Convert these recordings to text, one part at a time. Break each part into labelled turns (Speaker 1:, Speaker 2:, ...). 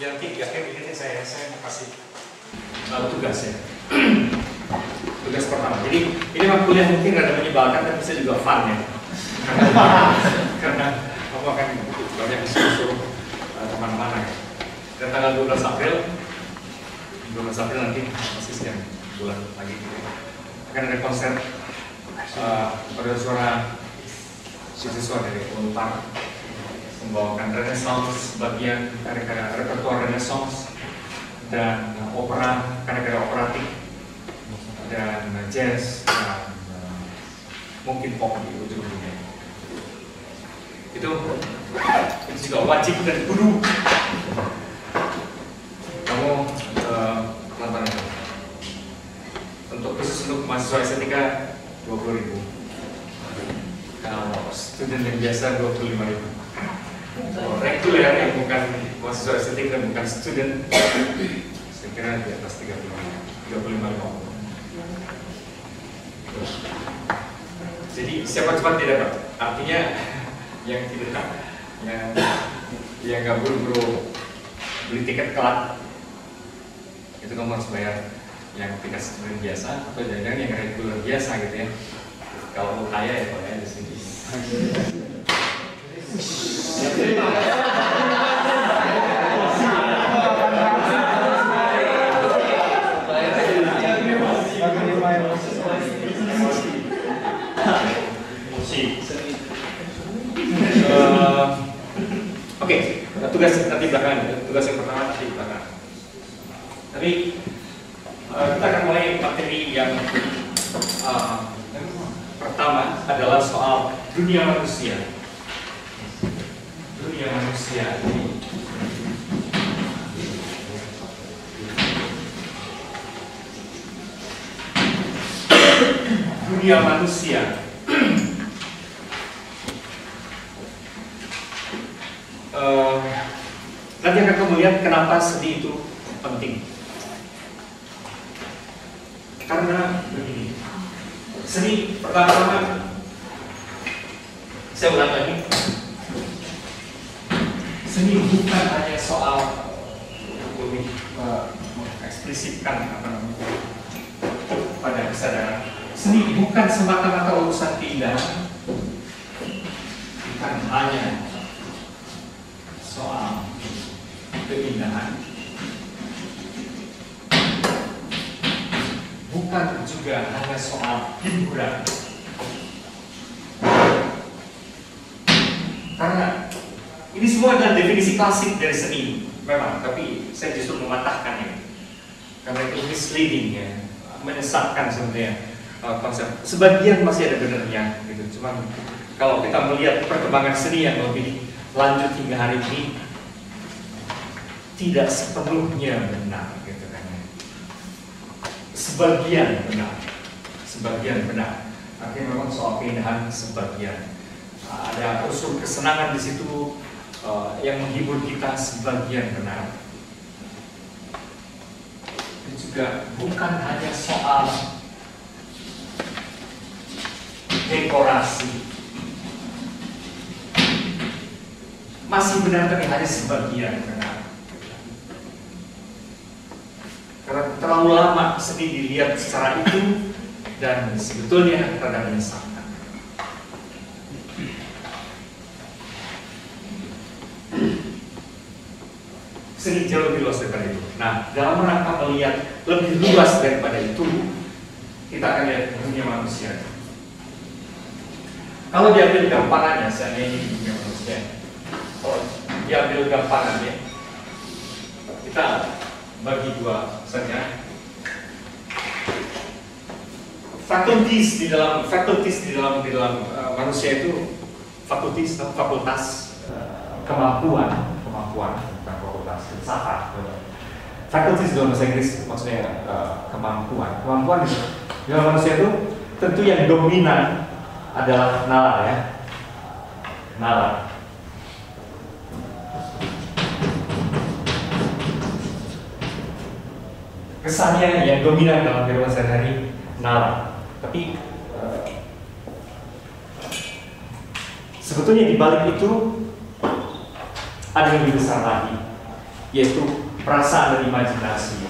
Speaker 1: Yang tiga ini saya mau kasih tugas ya. Tugas pertama. Jadi ini memang kuliah mungkin rada menyebalkan, tapi bisa juga fun ya. Karena aku akan banyak disuruh kemana-mana ya. Dan tanggal 12 April nanti masih sekian bulan lagi gitu ya. Akan ada konser pada suara siswa dari Unpar membawakan Renaissance, bagian karya-karya repertoire Renaissance dan opera, karya-karya operatik dan jazz dan mungkin pop di ujung-ujungnya. Itu juga wajib dan kudu kamu nonton itu. Untuk khusus untuk mahasiswa estetika 20.000. Kalau student yang biasa 25.000. Reguler yang bukan mahasiswa estetik dan bukan student, saya kira di atas 35. Jadi siapa cepat tidak dapat. Artinya yang tidak, yang nggak buru-buru beli tiket kelak, itu kamu harus bayar yang tiket student biasa atau jangan-jangan yang reguler biasa gitu ya. Kalau mau kaya ya kalau di sini. Oke, tugas nanti belakangan. Tugas yang pertama nanti belakangan. Tapi kita akan mulai materi yang pertama adalah soal dunia manusia. Dunia manusia ini dunia manusia. Nanti akan kamu lihat kenapa sedih itu penting. Karena begini, seni pertama-tama saya ulang lagi, seni bukan hanya soal lebih mengeksplisifkan apa namanya pada kesadaran. Seni bukan semata-mata urusan keindahan, bukan hanya soal keindahan, bukan juga hanya soal hiburan. Karena ini semua adalah definisi klasik dari seni, memang, tapi saya justru mematahkan ini karena itu misleading ya, menyesatkan sebenarnya konsep. Sebagian masih ada benarnya gitu, cuman kalau kita melihat perkembangan seni yang lebih lanjut hingga hari ini tidak sepenuhnya benar gitu kan. Sebagian benar. Artinya memang soal keindahan sebagian. Ada unsur kesenangan di situ yang menghibur kita, sebagian benar. Dan juga bukan hanya soal dekorasi. Masih benar tapi hanya sebagian benar. Karena terlalu lama seni dilihat secara itu dan sebetulnya rada menyesatkan. Seni jauh lebih luas daripada itu. Nah, dalam rangka melihat lebih luas daripada itu, kita akan lihat dunia manusia. Kalau diambil gampangannya, misalnya ini dunia manusia. Kalau diambil gampangannya, kita bagi dua saja. Fakultas di dalam manusia itu fakultas kemampuan, bukan fakultas filsafat. Fakultas dalam bahasa Inggris maksudnya kemampuan itu di dalam manusia itu tentu yang dominan adalah nalar ya, nalar. Kesannya yang dominan dalam kehidupan sehari-hari nalar, tapi sebetulnya di balik itu ada yang lebih besar lagi. yaitu perasaan dan imajinasi.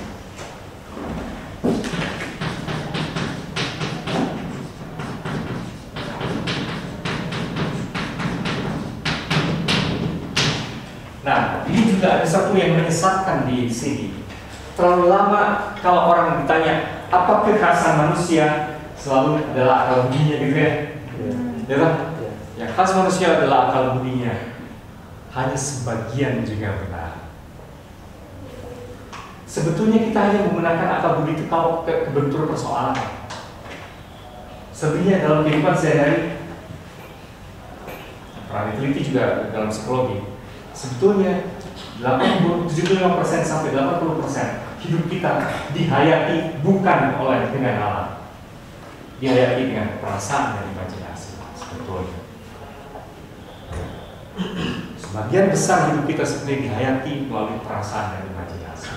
Speaker 1: Nah, ini juga ada satu yang menyesatkan di sini. Terlalu lama kalau orang ditanya apa kekhasan manusia, selalu adalah akal budinya gitu ya. Ya kan? Yang khas manusia adalah akal budinya. Hanya sebagian juga benar. Sebetulnya kita hanya menggunakan akal budi itu kalau kebentur persoalan. Sebenarnya dalam kehidupan sehari-hari, pernah diteliti juga dalam psikologi, sebetulnya 75% sampai 80% hidup kita dihayati bukan dengan alam, dihayati dengan perasaan dan imajinasi. Sebetulnya sebagian besar hidup kita sebenarnya dihayati melalui perasaan dan imajinasi.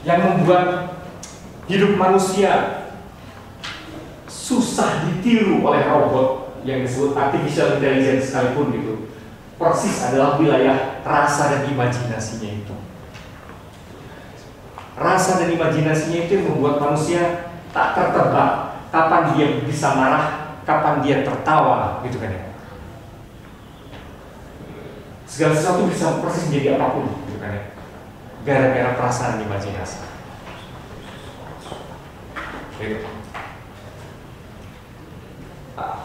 Speaker 1: Yang membuat hidup manusia susah ditiru oleh robot yang disebut artificial intelligence sekalipun gitu, persis adalah wilayah rasa dan imajinasinya itu. Rasa dan imajinasinya itu yang membuat manusia tak tertebak kapan dia bisa marah, kapan dia tertawa, gitu kan ya. Segala sesuatu bisa persis menjadi apapun, gitu kan ya. Gara-gara perasaan dan imajinasi. Gitu.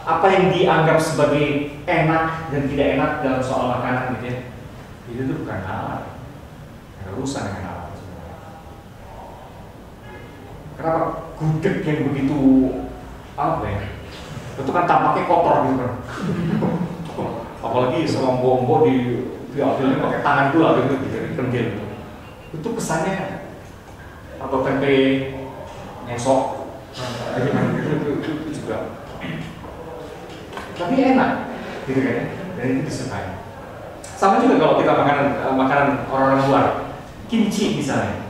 Speaker 1: Apa yang dianggap sebagai enak dan tidak enak dalam soal makanan gitu ya, itu tuh bukan alam, ada urusan dengan alam. Kenapa gudeg yang begitu apa ya, itu kan tampaknya kotor gitu kan. Apalagi selombo-ombo diambilnya pakai tangan pula gitu, dari kendil gitu. Itu kesannya atau tempe ngesok, itu juga. Tapi enak, gitu kan ya, dan itu disukai. Sama juga kalau kita makanan orang luar, kimchi misalnya.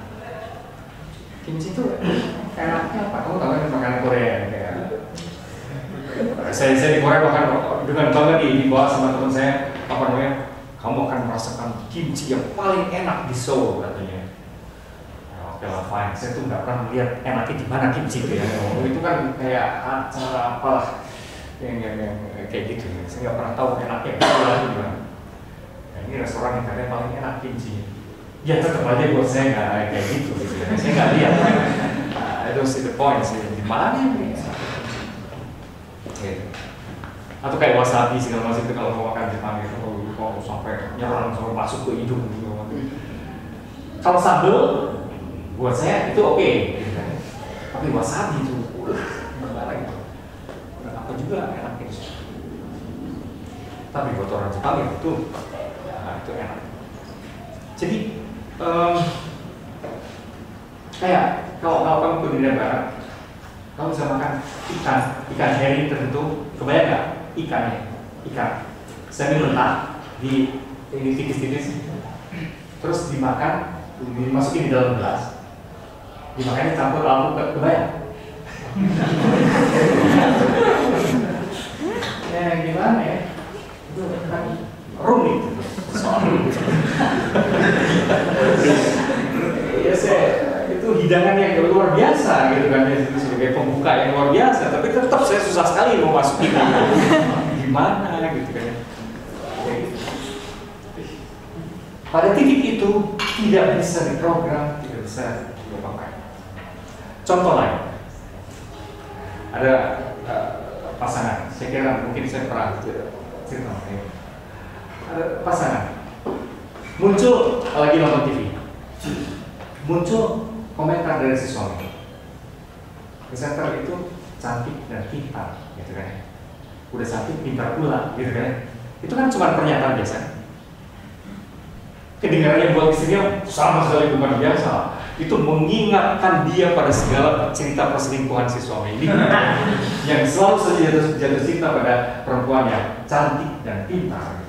Speaker 1: Kimchi itu enaknya apa? Kamu tahu kan makanan Korea kayak. Saya di Korea bahkan dengan bangga dibawa sama teman saya, apa namanya? Kamu akan merasakan kimchi yang paling enak di Seoul katanya. Oke lah, fine. Saya tuh nggak pernah melihat enaknya di mana kimchi itu ya. Itu kan kayak acara apalah yang kayak gitu. Saya nggak pernah tahu enaknya gimana. Nah, ini restoran yang katanya paling enak kimchi. Ya tetap aja buat saya nggak kayak gitu. Saya nggak lihat. I don't see the point sih. Di mana ini? Atau kayak wasabi segala macam itu kalau mau makan Jepang itu kalau sampai nyerang sampai masuk ke hidung gitu. Kalau sambal buat saya itu oke, gitu kan. Tapi wasabi itu gimana gitu. Apa juga enaknya. Tapi buat orang Jepang itu enak. Jadi kayak kalau kamu ke Indonesia Barat, kamu bisa makan ikan herring tertentu, kebayang nggak ikannya? Ikan semi mentah di ini tipis-tipis, terus dimakan, dimasukin di dalam gelas, dimakannya campur lalu kebayang? Ya gimana ya? Itu kan rumit soal. Ya itu hidangan yang luar biasa gitu kan, itu sebagai pembuka yang luar biasa, tapi tetap saya susah sekali mau masukin gimana gitu kan. Pada titik itu tidak bisa diprogram, tidak bisa dipakai. Contoh lain, ada pasangan, saya kira mungkin saya pernah cerita, ada pasangan muncul lagi nonton TV, muncul komentar dari si suami, presenter itu cantik dan pintar, gitu kan? Udah cantik, pintar pula, gitu kan? Itu kan cuma pernyataan biasa. Kedengarannya buat istrinya sama sekali bukan biasa. Itu mengingatkan dia pada segala cerita perselingkuhan si suami ini, yang selalu saja jatuh cinta pada perempuan yang cantik dan pintar.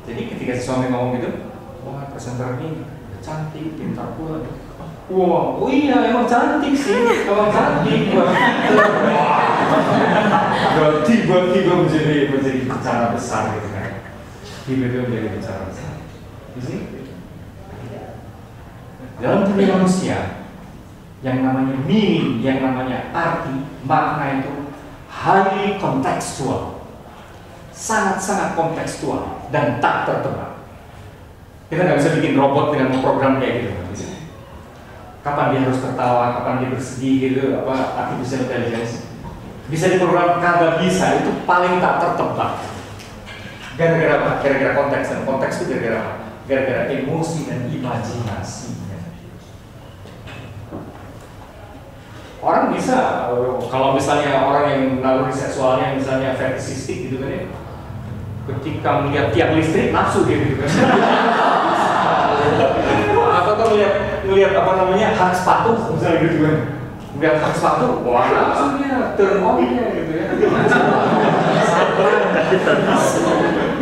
Speaker 1: Jadi ketika si suami ngomong gitu, wah presenter ini cantik, pintar pula. Wow, oh iya emang cantik sih, emang cantik. Wah, tiba-tiba menjadi bencana besar gitu kan. Tiba-tiba menjadi bencana besar. Di sini dalam dunia manusia yang namanya meaning, yang namanya arti, makna itu highly kontekstual, sangat-sangat kontekstual dan tak tertebak. Kita nggak bisa bikin robot dengan memprogram kayak gitu. Kapan dia harus tertawa, kapan dia bersedih gitu, artificial intelligence bisa diprogram, kagak bisa, itu paling tak tertebak. Gara-gara apa? Gara-gara konteks, dan konteks itu gara-gara apa? Gara-gara emosi dan imajinasi. Orang bisa, kalau misalnya orang yang naluri seksualnya misalnya fetishistik gitu kan ya, ketika melihat tiang listrik nafsu dia gitu kan. Atau melihat apa namanya hak sepatu misalnya gitu kan, melihat hak sepatu, wah nafsu dia turn on nya gitu ya.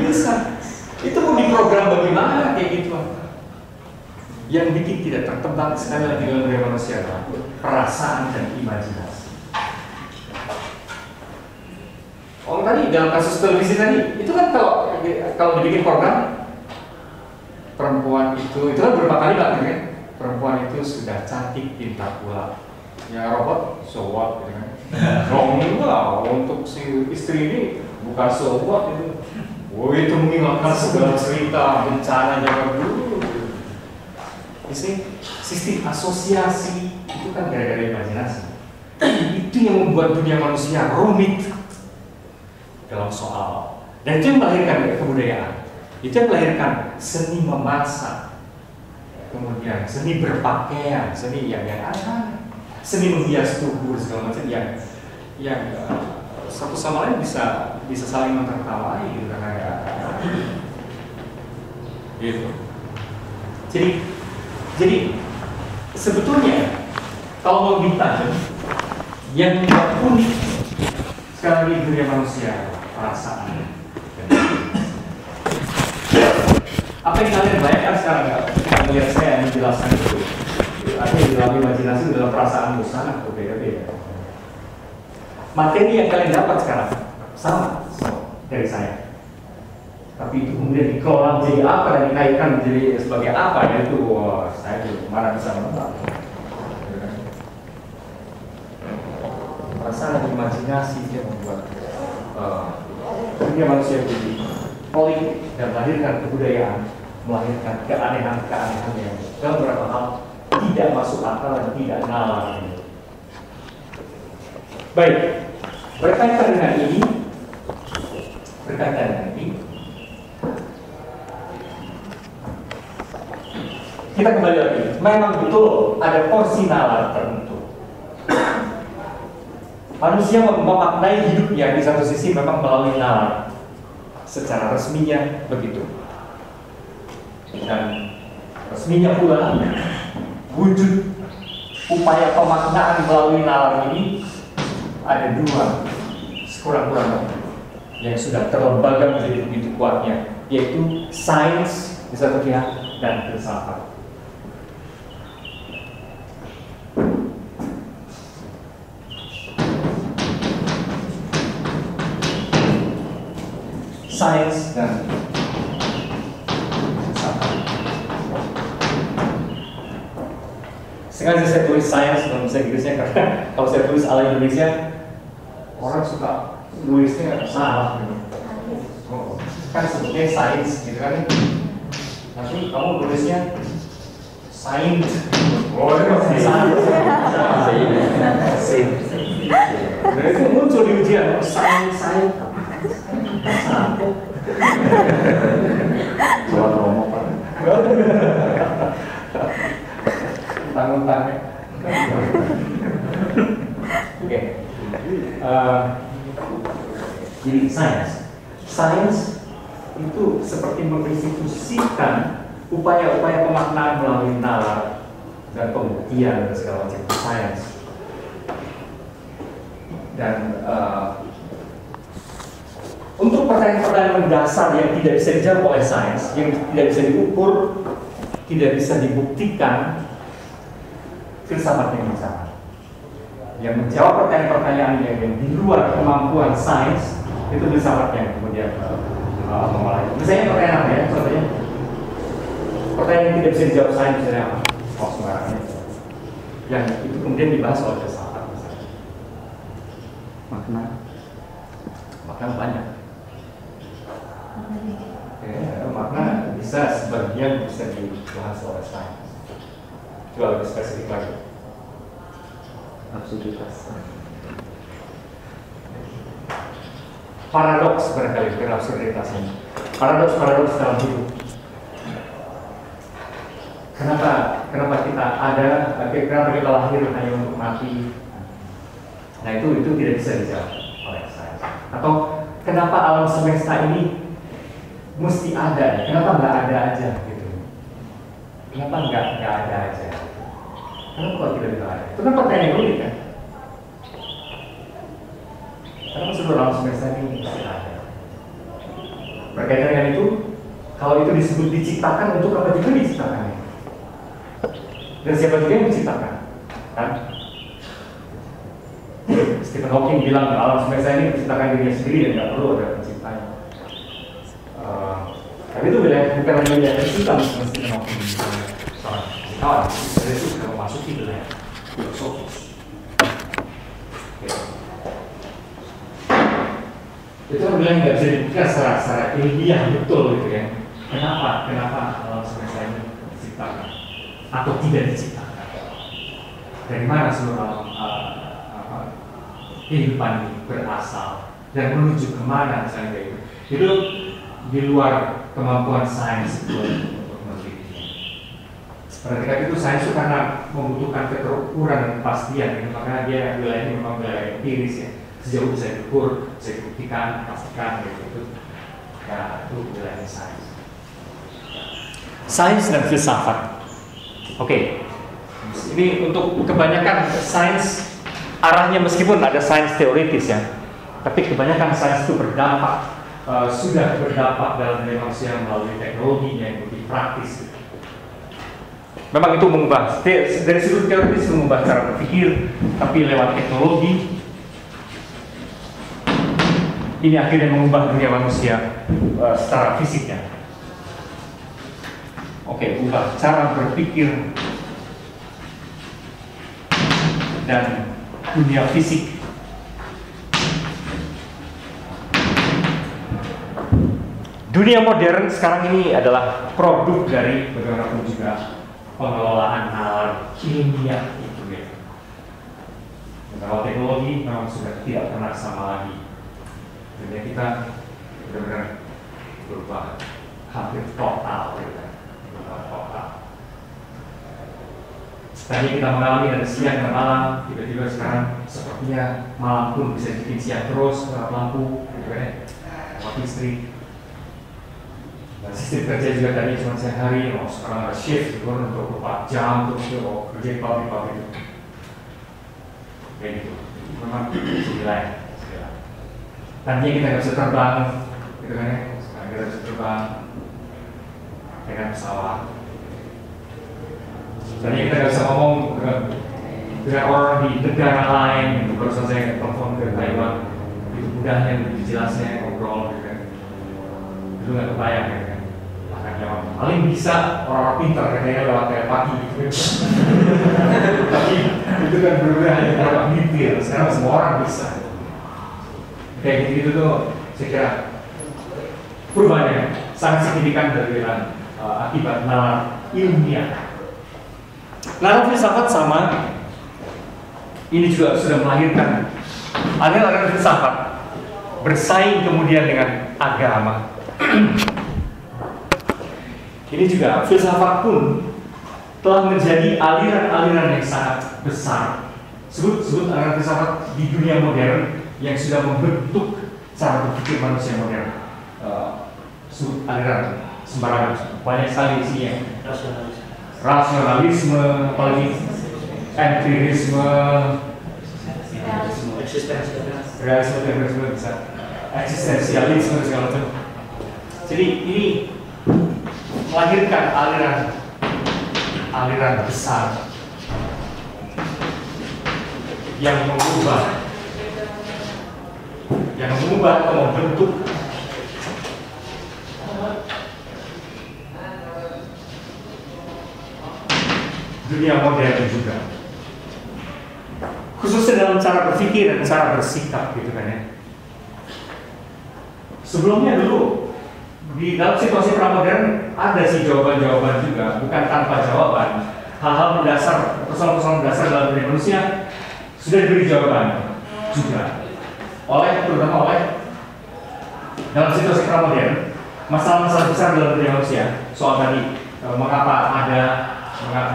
Speaker 1: Bisa. Itu mau diprogram bagaimana kayak gitu? Yang bikin tidak tertebak sekali lagi dalam dunia manusia adalah perasaan dan imajinasi. Oh tadi dalam kasus televisi tadi itu kan kalau dibikin program perempuan itu kan berapa kali kan perempuan itu sudah cantik, pintar pula. Ya robot so what gitu kan. Dongeng lah untuk si istri ini bukan so what itu. Oh itu mengingatkan segala cerita bencana zaman dulu. Sistem asosiasi itu kan gara-gara imajinasi. Itu yang membuat dunia manusia rumit dalam soal. Dan itu yang melahirkan kebudayaan. Itu yang melahirkan seni memasak, kemudian seni berpakaian, seni yang aneh-aneh, seni menghias tubuh segala macam yang satu sama lain bisa saling menertawai gitu kan ya. Gitu. Jadi sebetulnya kalau mau ditanya yang unik sekali lagi dunia manusia perasaan. Apa yang kalian bayangkan sekarang ketika melihat saya menjelaskan itu? Artinya dalam imajinasi dalam perasaan itu sangat berbeda-beda. Materi yang kalian dapat sekarang sama dari saya. Tapi itu kemudian dikelola menjadi apa dan dikaitkan menjadi sebagai apa ya itu saya belum mana bisa menebak. Perasaan dan imajinasi yang membuat dunia manusia jadi politik dan melahirkan kebudayaan, melahirkan keanehan-keanehan yang dalam beberapa hal tidak masuk akal dan tidak nalar. Baik, berkaitan dengan ini, kita kembali lagi. Memang betul ada porsi nalar tertentu. Manusia memaknai hidupnya di satu sisi memang melalui nalar. Secara resminya begitu. Dan resminya pula wujud upaya pemaknaan melalui nalar ini ada dua sekurang-kurangnya yang sudah terlembaga menjadi begitu kuatnya, yaitu sains di satu pihak dan filsafat. Sains dan filsafat. Sengaja saya tulis sains dalam bahasa Inggrisnya karena kalau saya tulis ala Indonesia orang suka nulisnya salah gitu. Kan sebutnya sains gitu kan. Nanti kamu tulisnya sains. Oh, itu sains. Nah, itu muncul di ujian sains. Buat ngomong Pak. Tanggung-tanggung. Oke. Jadi sains itu seperti menginstitusikan upaya-upaya pemaknaan melalui nalar dan pembuktian dan segala macam sains. Dan untuk pertanyaan-pertanyaan mendasar yang tidak bisa dijawab oleh sains, yang tidak bisa diukur, tidak bisa dibuktikan, filsafat yang bicara. yang menjawab pertanyaan-pertanyaan yang di luar kemampuan sains, itu filsafat yang kemudian memulai. Misalnya pertanyaan apa ya? Contohnya pertanyaan yang tidak bisa dijawab sains, misalnya apa? Oh, sembarangan. Yang itu kemudian dibahas oleh filsafat misalnya. Makna banyak. Makna bisa sebagian bisa dibahas oleh sains. Coba lebih spesifik lagi. Absurditas. Paradoks barangkali bukan absurditas ini. Paradoks dalam hidup. Kenapa kita ada? Kenapa kita lahir hanya untuk mati? Nah itu tidak bisa dijawab oleh sains. Atau kenapa alam semesta ini mesti ada? Kenapa nggak ada aja gitu? Kenapa nggak ada aja? Kenapa kok tidak bisa ada? Itu kan pertanyaan yang unik kan? Karena seluruh alam semesta ini mesti ada. Berkaitan dengan itu, kalau itu disebut diciptakan, untuk apa juga diciptakannya? Dan siapa juga yang menciptakan? Kan? Stephen Hawking bilang alam semesta ini menciptakan dirinya sendiri dan nggak perlu ada penciptanya. Tapi itu bukan hanya wilayah fisika, Stephen Hawking seorang fisikawan, jadi itu sudah memasuki wilayah filosofis. Itu adalah yang nggak bisa dibuktikan secara ilmiah betul gitu ya. Kenapa alam semesta ini diciptakan atau tidak diciptakan? Dari mana seluruh kehidupan ini berasal dan menuju kemana misalnya kayak gitu? Itu di luar kemampuan sains untuk menelitinya. Pada ketika itu sains itu karena membutuhkan keterukuran dan kepastian, gitu. Makanya dia wilayahnya memang wilayah empiris ya. Sejauh bisa diukur, bisa dibuktikan, pastikan gitu. Ya itu wilayahnya sains. Sains dan filsafat. Oke. Ini untuk kebanyakan sains arahnya meskipun ada sains teoritis ya, tapi kebanyakan sains itu berdampak, sudah berdampak dalam diri manusia melalui teknologinya yang lebih praktis. Memang itu mengubah dari sudut teoritis mengubah cara berpikir, tapi lewat teknologi ini akhirnya mengubah dunia manusia secara fisiknya. Oke, ubah cara berpikir dan dunia fisik. Dunia modern sekarang ini adalah produk dari bagaimanapun juga pengelolaan nalar ilmiah itu ya. Kalau teknologi memang sudah tidak pernah sama lagi. Dunia kita benar-benar berubah hampir total, total. Tadi kita mengalami dari siang ke malam, tiba-tiba sekarang sepertinya malam pun bisa bikin siang terus, lampu, gitu kan ya, waktu istri. Dan sistem kerja juga tadi cuma siang hari, sekarang ada shift, gitu kan, untuk 4 jam, terus kerja di pabrik-pabrik. Kayak gitu, memang segilah. Tadinya kita nggak bisa terbang, gitu kan ya, sekarang kita bisa terbang dengan pesawat. Tadinya kita nggak bisa ngomong dengan orang di negara lain, gitu. Barusan saya telepon ke Taiwan, itu mudahnya, begitu jelasnya ngobrol, gitu kan. Itu nggak kebayang, gitu kan. Makanya paling bisa orang pintar katanya lewat telepati, gitu kan. Tapi itu kan berbeda hanya beberapa menit, sekarang semua orang bisa. Kayak gitu tuh, saya kira perubahannya sangat signifikan dari akibat nalar ilmiah. Nalar filsafat sama, ini juga sudah melahirkan aliran filsafat bersaing kemudian dengan agama. Ini juga filsafat pun telah menjadi aliran-aliran yang sangat besar. Sebut aliran filsafat di dunia modern yang sudah membentuk cara berpikir manusia modern. Aliran sembarangan, banyak sekali isinya. Rasionalisme, apalagi empirisme, realisme bisa, eksistensialisme segala macam. Jadi ini melahirkan aliran besar. yang mengubah atau membentuk dunia modern juga, khususnya dalam cara berpikir dan cara bersikap gitu kan ya. Sebelumnya dulu di dalam situasi pramodern ada sih jawaban-jawaban juga, bukan tanpa jawaban. Hal-hal mendasar, persoalan-persoalan mendasar dalam diri manusia sudah diberi jawaban juga terutama oleh dalam situasi pramodern. Masalah-masalah besar dalam diri manusia, soal tadi mengapa ada,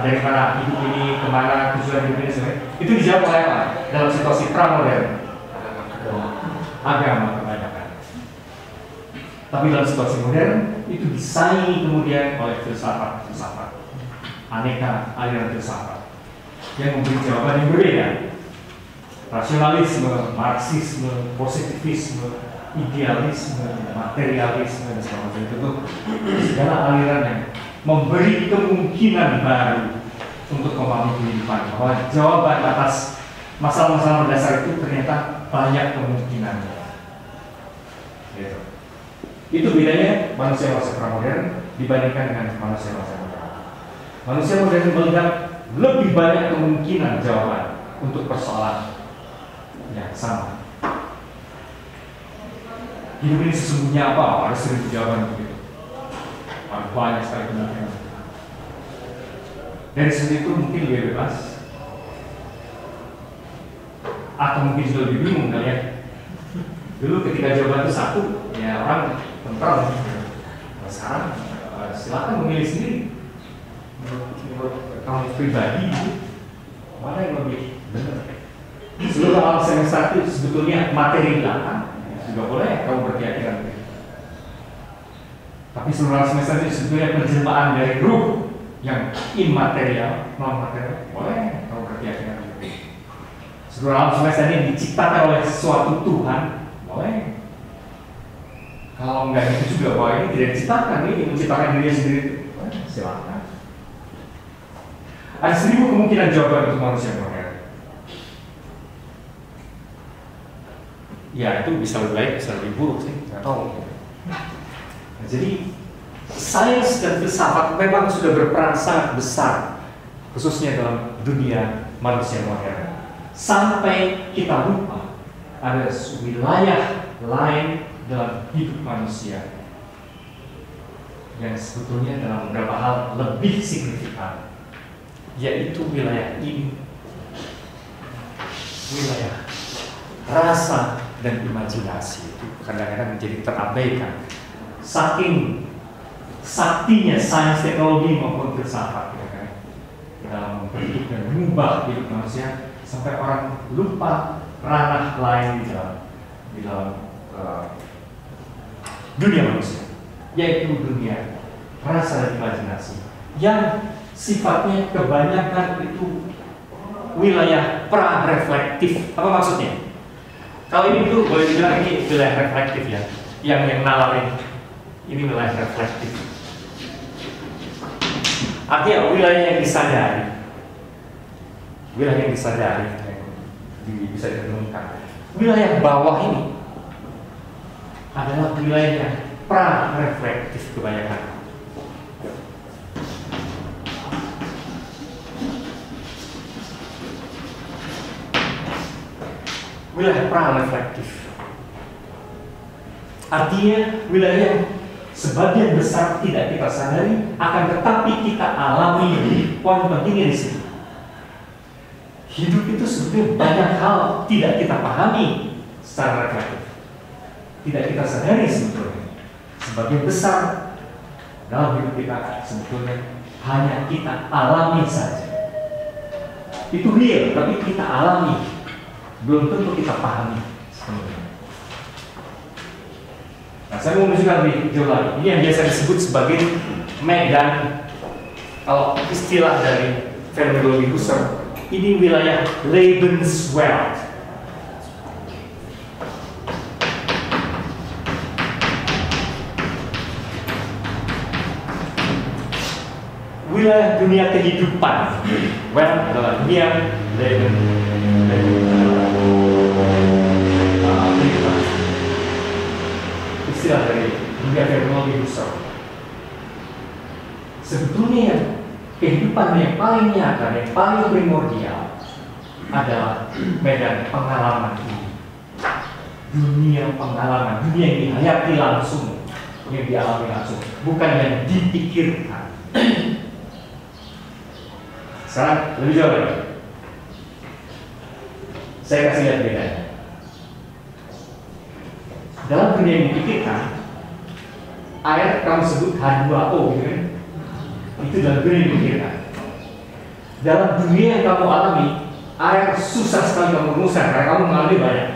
Speaker 1: dari mana hidup ini, kemana tujuan hidup ini sebenarnya, itu dijawab oleh apa? Dalam situasi pramodern, agama kebanyakan. Tapi dalam situasi modern itu disaingi kemudian oleh filsafat, aneka aliran filsafat yang memberi jawaban yang berbeda. Rasionalisme, marxisme, positivisme, idealisme, materialisme dan segala macam itu segala aliran yang memberi kemungkinan baru untuk memahami kehidupan, bahwa jawaban atas masalah-masalah mendasar itu ternyata banyak kemungkinannya. Gitu. Itu bedanya manusia pramodern dibandingkan dengan manusia modern. Manusia modern melihat lebih banyak kemungkinan jawaban untuk persoalan yang sama. Hidup ini sesungguhnya apa? Harus seribu jawaban begitu. Banyak sekali kemungkinan. Dari segi itu mungkin lebih bebas, atau mungkin juga lebih bingung kali ya. Dulu ketika jawaban itu satu, ya orang tentram. Sekarang silakan memilih sendiri. Menurut kamu pribadi, mana yang lebih benar? Seluruh alam semesta itu sebetulnya materi belakang, juga boleh kamu berkeyakinan. Tapi seluruh alam semesta itu sebetulnya penjelmaan dari ruh yang immaterial, non material, boleh kamu berkeyakinan. Seluruh alam semesta ini diciptakan oleh suatu Tuhan, boleh. Kalau enggak itu juga, bahwa ini tidak diciptakan, ini menciptakan dirinya sendiri, silakan. Ada 1000 kemungkinan jawaban untuk manusia modern. Ya itu bisa lebih baik, bisa lebih buruk sih, nggak tahu. Nah, jadi sains dan filsafat memang sudah berperan sangat besar, khususnya dalam dunia manusia modern. Sampai kita lupa ada wilayah lain dalam hidup manusia yang sebetulnya dalam beberapa hal lebih signifikan, yaitu wilayah ini, wilayah rasa dan imajinasi. Itu kadang-kadang menjadi terabaikan saking saktinya sains, teknologi maupun filsafat ya kan, dalam membentuk dan mengubah hidup manusia, sampai orang lupa ranah lain di dalam dunia manusia, yaitu dunia rasa dan imajinasi, yang sifatnya kebanyakan itu wilayah pra-reflektif. Apa maksudnya? Kalau ini dulu boleh dibilang ini wilayah reflektif ya, yang nalarin ini wilayah reflektif. Artinya wilayah yang disadari, yang bisa ditemukan. Wilayah bawah ini adalah wilayah yang pra-reflektif kebanyakan. Wilayah pra-reflektif artinya wilayah yang sebagian besar tidak kita sadari, akan tetapi kita alami. Poin pentingnya di sini, hidup itu sebenarnya banyak hal tidak kita pahami secara reflektif, tidak kita sadari sebetulnya. Sebagian besar dalam hidup kita sebetulnya hanya kita alami saja. Itu real, tapi kita alami, belum tentu kita pahami sebenarnya. Nah, saya mau menunjukkan lebih jauh lagi. Ini yang biasa disebut sebagai medan, kalau istilah dari fenomenologi Husserl, ini wilayah Lebenswelt. Wilayah dunia kehidupan. Well adalah dunia Leben. Istilah dari dunia teknologi besar. Sebetulnya kehidupan yang paling nyata, yang paling primordial adalah medan pengalaman ini. Dunia pengalaman, dunia yang dihayati langsung, yang dialami langsung, bukan yang dipikirkan. Sekarang lebih jauh lagi. Saya kasih lihat bedanya. Dalam dunia yang dipikirkan, air kamu sebut H2O, gitu kan? Itu dalam dunia yang dipikirkan. Dalam dunia yang kamu alami, air susah sekali kamu rumuskan karena kamu mengalami banyak.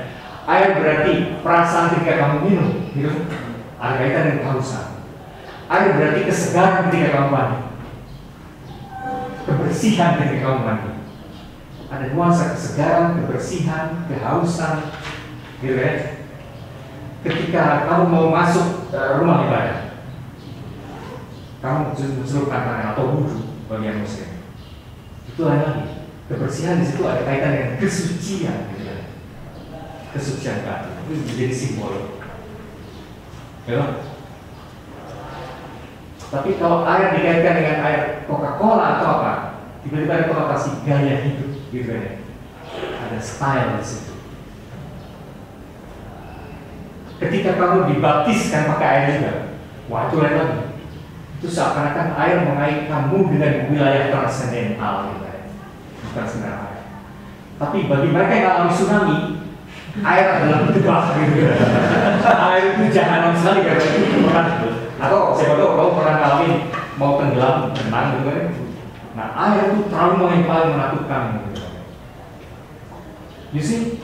Speaker 1: Air berarti perasaan ketika kamu minum, gitu? Ada kaitan dengan kehausan. Air berarti kesegaran ketika kamu mandi, kebersihan ketika kamu mandi. Ada nuansa kesegaran, kebersihan, kehausan, gitu kan? Ketika kamu mau masuk rumah ibadah, kamu mencelupkan tangan atau wudhu bagi yang muslim. Itu lagi kebersihan di situ ada kaitan dengan kesucian, gitu kan? Kesucian batin itu menjadi simbol. Ya. Tapi kalau air dikaitkan dengan air Coca-Cola atau apa, tiba-tiba ada konotasi gaya hidup, gitu kan? Ada style di situ. Ketika kamu dibaptiskan pakai air juga, wah itu lain lagi. Itu seakan-akan air mengait kamu dengan wilayah transendental, gitu kan? Bukan sebenarnya air. Tapi bagi mereka yang alami tsunami, air adalah berdebar, gitu. Air itu jahanam sekali karena itu pernah. Atau siapa tahu kamu pernah ngalamin mau tenggelam, renang, gitu kan? Nah air itu trauma yang paling menakutkan, gitu. You see,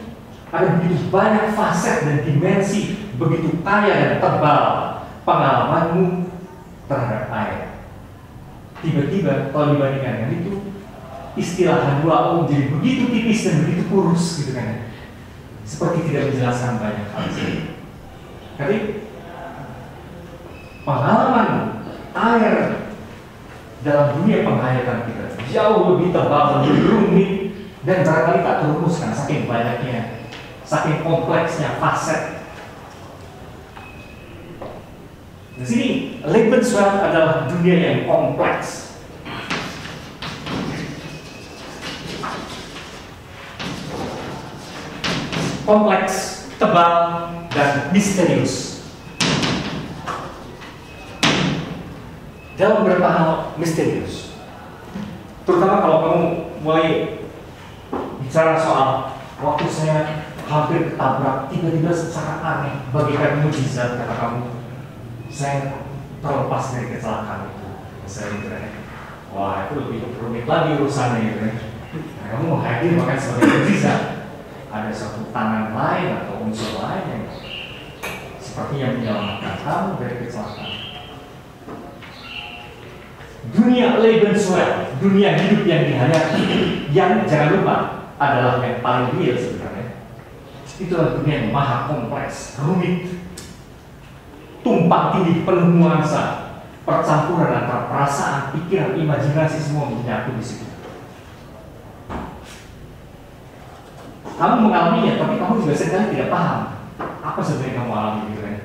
Speaker 1: ada begitu banyak faset dan dimensi, begitu kaya dan tebal pengalamanmu terhadap air. Tiba-tiba kalau dibandingkan dengan itu, istilah H2O menjadi begitu tipis dan begitu kurus, gitu kan? Seperti tidak menjelaskan banyak hal. Tapi pengalaman air dalam dunia penghayatan kita jauh lebih tebal, lebih rumit, dan barangkali tak terumuskan saking banyaknya, saking kompleksnya faset. Di sini Lebenswelt adalah dunia yang kompleks. Kompleks, tebal, dan misterius. Dalam beberapa hal misterius. Terutama kalau kamu mulai bicara soal waktu saya hampir ketabrak, tiba-tiba secara aneh, bagaikan mujizat, kata kamu, saya terlepas dari kecelakaan itu. Misalnya gitu ya. Wah, itu lebih rumit lagi urusannya, gitu ya. Nah, kamu mau hadir bahkan sebagai mujizat. Ada suatu tangan lain atau unsur lain yang sepertinya menyelamatkan kamu dari kecelakaan. Dunia Lebenswelt, dunia hidup yang dihayati, yang jangan lupa adalah yang paling real sebenarnya. Itulah dunia yang maha kompleks, rumit, tumpang tindih, penuh nuansa, percampuran antara perasaan, pikiran, imajinasi, semua menyatu di situ. Kamu mengalaminya, tapi kamu juga seringkali tidak paham apa sebenarnya kamu alami, gitu kan?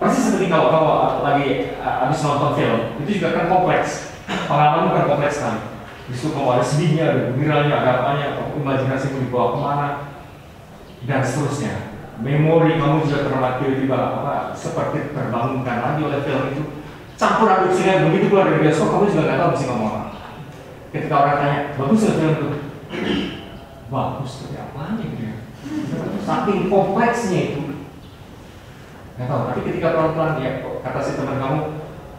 Speaker 1: Pasti seperti kalau kamu lagi habis nonton film, itu juga kan kompleks. Pengalamanmu kan kompleks sekali. Di situ kamu ada sedihnya, ada gembiranya, ada apanya, imajinasimu dibawa kemana, dan seterusnya. Memori kamu juga tiba-tiba seperti terbangunkan lagi oleh film itu. Campur aduk sehingga begitu keluar dari bioskop, kamu juga nggak tahu mesti ngomong apa. Ketika orang tanya, bagus nggak film itu? Bagus, tapi apanya gitu ya? Saking kompleksnya itu. Nggak tahu, tapi ketika pelan-pelan ya, kata si teman kamu,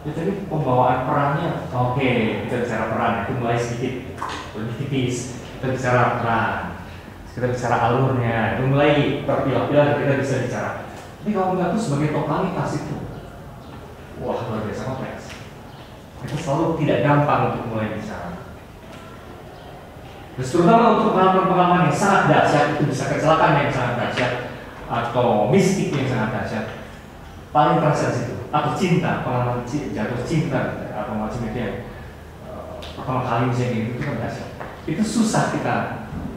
Speaker 1: ya tadi pembawaan perannya, oke, kita bicara peran, itu mulai sedikit lebih tipis. Kita bicara peran, kita bicara alurnya, itu mulai terpilah-pilah, kita bisa bicara. Tapi kalau nggak tuh sebagai totalitas itu, wah luar biasa kompleks. Itu selalu tidak gampang untuk mulai bicara. Terus terutama untuk pengalaman-pengalaman yang sangat dahsyat, itu bisa kecelakaan yang sangat dahsyat atau mistik yang sangat dahsyat, paling terasa situ. Atau cinta, pengalaman jatuh cinta atau macam itu yang pertama kali bisa gitu, itu kan dahsyat. Itu susah kita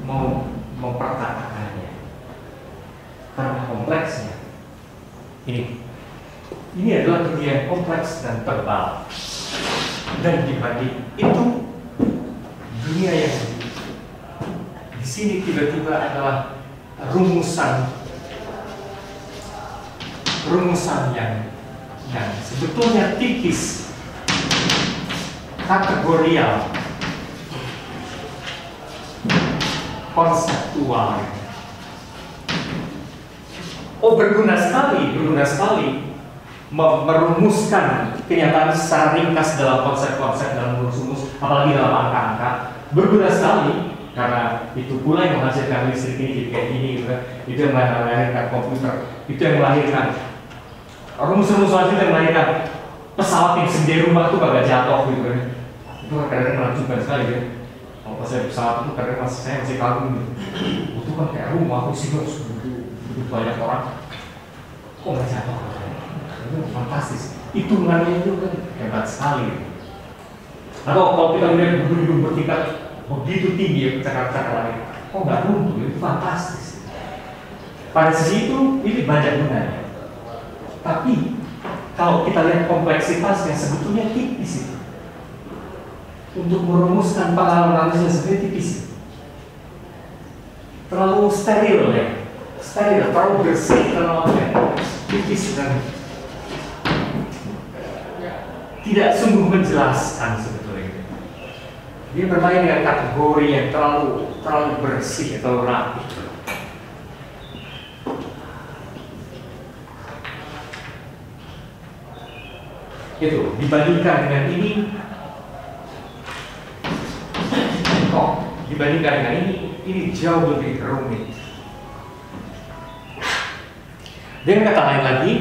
Speaker 1: mau memperkatakannya karena kompleksnya. Ini adalah dunia yang kompleks dan tebal, dan dibanding itu dunia yang di sini tiba-tiba adalah rumusan yang sebetulnya tipis, kategorial, konseptual. Berguna sekali merumuskan kenyataan secara ringkas dalam konsep-konsep, dalam rumus, apalagi dalam angka-angka. Berguna sekali karena itu pula yang menghasilkan listrik ini kayak gini gitu kan. Itu yang melahirkan komputer, itu yang melahirkan rumus-rumus selanjutnya, yang melahirkan pesawat yang segede rumah itu kagak jatuh gitu kan. Itu kadang-kadang menakjubkan sekali ya. Kalau pas saya pesawat itu kadang saya masih kagum gitu. Itu kan kayak rumah, aku sih begitu banyak orang, kok nggak jatuh? Itu fantastis. Hitungannya itu kan hebat sekali. Atau kalau kita lihat gedung-gedung bertingkat begitu tinggi ya, cakar-cakar langit, kok nggak runtuh? Itu fantastis. Pada sisi itu ini banyak gunanya. Tapi kalau kita lihat kompleksitasnya sebetulnya tipis itu. Untuk merumuskan pengalaman manusia sebenarnya tipis. Terlalu steril ya, terlalu bersih, terlalu tipis dan tidak sungguh menjelaskan sebetulnya. Dia bermain dengan kategori yang terlalu bersih, terlalu rapi. Itu dibandingkan dengan ini, dibandingkan dengan ini jauh lebih rumit. Dengan kata lain lagi,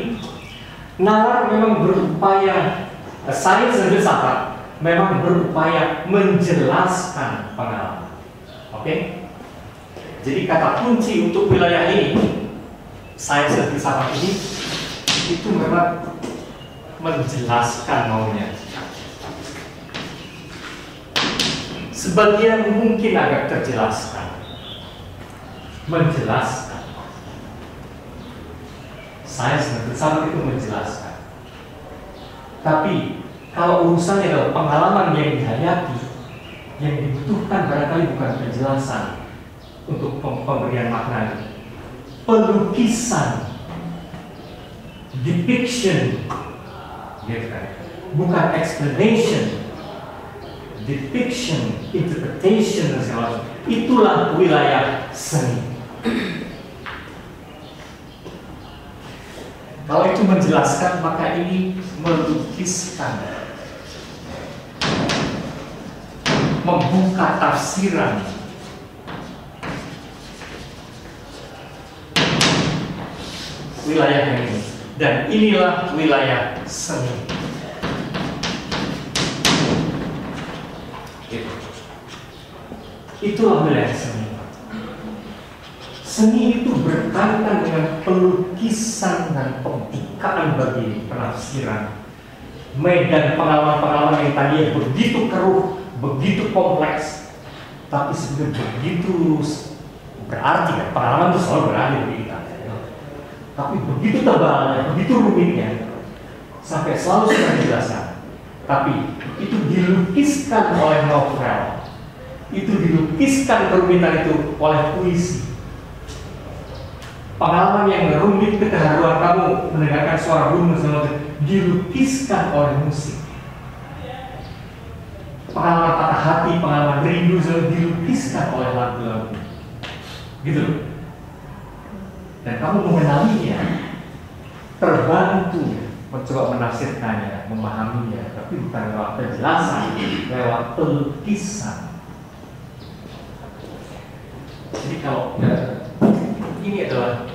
Speaker 1: nalar memang berupaya, sains dan filsafat memang berupaya menjelaskan pengalaman. Oke? Jadi kata kunci untuk wilayah ini, sains dan filsafat ini, itu memang menjelaskan maunya. Sebagian mungkin agak terjelaskan, menjelaskan. Sains dan filsafat itu menjelaskan. Tapi kalau urusannya adalah pengalaman yang dihayati, yang dibutuhkan barangkali bukan penjelasan untuk pemberian makna, pelukisan, depiction, gitu kan? Bukan explanation, depiction, interpretation dan segala macam. Itulah wilayah seni. Kalau itu menjelaskan, maka ini melukiskan, membuka tafsiran, wilayah ini. Dan inilah wilayah seni. Itulah wilayah seni. Seni itu berkaitan dengan pelukisan dan pemetikaan bagi penafsiran. Medan pengalaman-pengalaman yang tadi begitu keruh, begitu kompleks, tapi sebenarnya begitu berarti ya. Pengalaman itu selalu berarti bagi kita. Tapi begitu tebalnya, begitu rumitnya, sampai selalu sudah dijelaskan. Tapi itu dilukiskan oleh novel, itu dilukiskan kerumitan itu oleh puisi. Pengalaman yang rumit, keterharuan kamu mendengarkan suara burung dilukiskan oleh musik. Pengalaman patah hati, pengalaman rindu dilukiskan oleh lagu-lagu. Gitu. Dan kamu mengenalinya, terbantu mencoba menafsirkannya, memahaminya, tapi bukan lewat penjelasan, lewat pelukisan. Jadi kalau ini adalah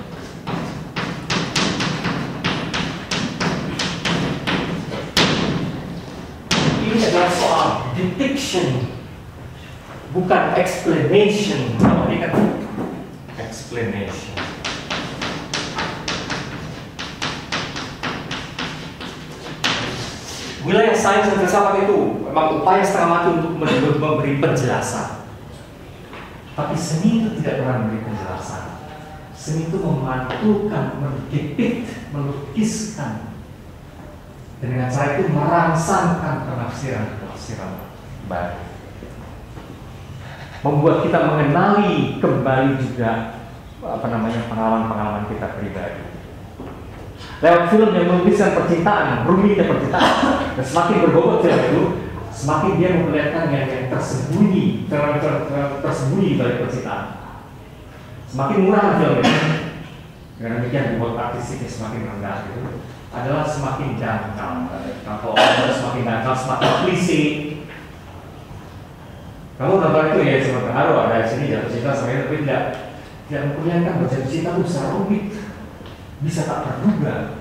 Speaker 1: soal depiction, bukan explanation. Kalau ini kan explanation. Wilayah sains dan filsafat itu memang upaya setengah mati untuk memberi penjelasan. Tapi seni itu tidak pernah memberi penjelasan. Seni itu memantulkan, mendepikt, melukiskan. Dan dengan cara itu merangsangkan penafsiran baru. Membuat kita mengenali kembali juga pengalaman-pengalaman kita pribadi. Lewat film yang melukiskan percintaan, rumitnya percintaan, dan semakin berbobot film itu, semakin dia memperlihatkan yang tersembunyi, tersembunyi balik percintaan. Semakin murah film ini, dengan demikian bobot artistiknya semakin rendah itu adalah semakin dangkal. Kalau orang semakin dangkal, semakin klise. Kamu nonton itu ya cuma terharu ada sini jatuh cinta sama itu, tapi tidak memperlihatkan bahwa jatuh cinta itu secara rumit, bisa tak terduga.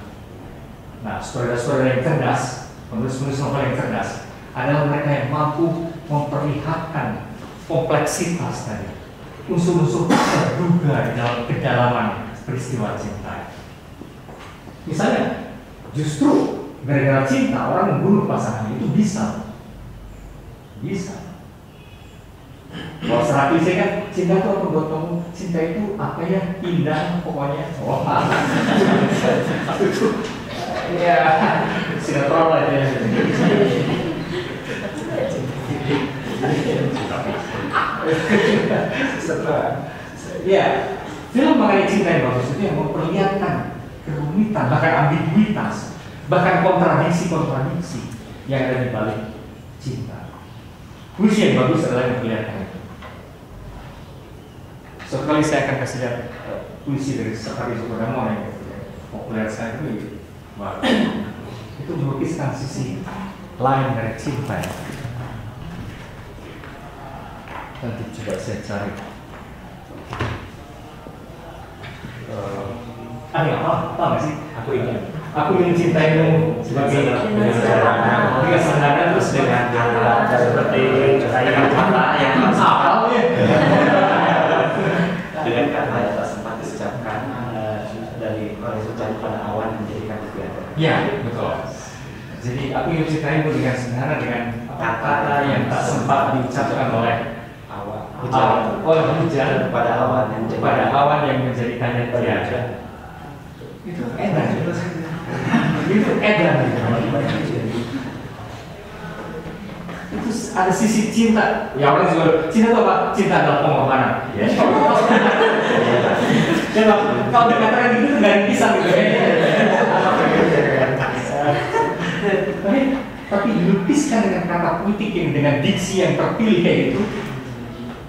Speaker 1: Nah, saudara-saudara yang cerdas, penulis-penulis novel yang cerdas adalah mereka yang mampu memperlihatkan kompleksitas tadi, unsur-unsur terduga di dalam kedalaman peristiwa cinta. Misalnya, justru gara-gara cinta orang membunuh pasangan itu bisa. Kalau secara klise kan, cinta itu apa buat kamu? Cinta itu apa ya? Indah pokoknya. Oh, itu ya sinetron lah ya. Ya, film mengenai cinta yang bagus itu yang memperlihatkan kerumitan, bahkan ambiguitas, bahkan kontradiksi yang ada di balik cinta. Puisi yang bagus adalah yang memperlihatkan itu. Suatu kali saya akan kasih lihat puisi dari Sakari Sukodamo yang populer saya itu, itu melukiskan sisi lain dari cinta. Nanti coba saya cari. Apa nggak sih? Aku ingin cintaimu sebagai sederhana terus dengan seperti kata yang hafal ya.
Speaker 2: Dengan kata yang tak sempat diucapkan dari ucapan pada awan menjadikan tiada.
Speaker 1: Ya, betul. Jadi aku ingin cintaimu dengan sederhana dengan kata yang tak sempat diucapkan oleh hujan
Speaker 2: pada awan yang
Speaker 1: menjadikannya tiada. Itu edan. Itu edan. Itu ada sisi cinta. Ya orang juga cinta itu apa? Cinta adalah pengorbanan. Ya. Kalau dikatakan gitu nggak bisa gitu ya. Tapi dilukiskan dengan kata politik yang dengan diksi yang terpilih kayak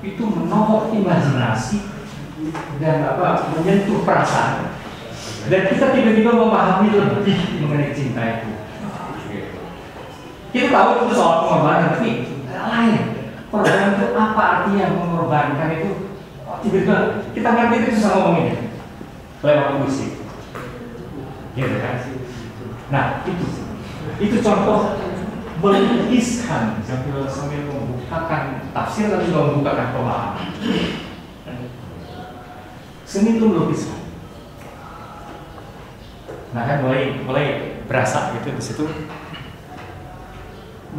Speaker 1: itu menohok imajinasi dan menyentuh perasaan. Dan kita tiba-tiba memahami lebih mengenai cinta itu. Kita tahu itu soal pengorbanan, tapi lain. Pengorbanan itu apa artinya mengorbankan itu? Tiba-tiba kita ngerti itu susah ngomongin lewat puisi. Gitu kan? Nah, itu contoh melukiskan sambil membukakan tafsir dan juga membukakan pemahaman. Seni itu melukiskan. Nah kan mulai berasa gitu di situ.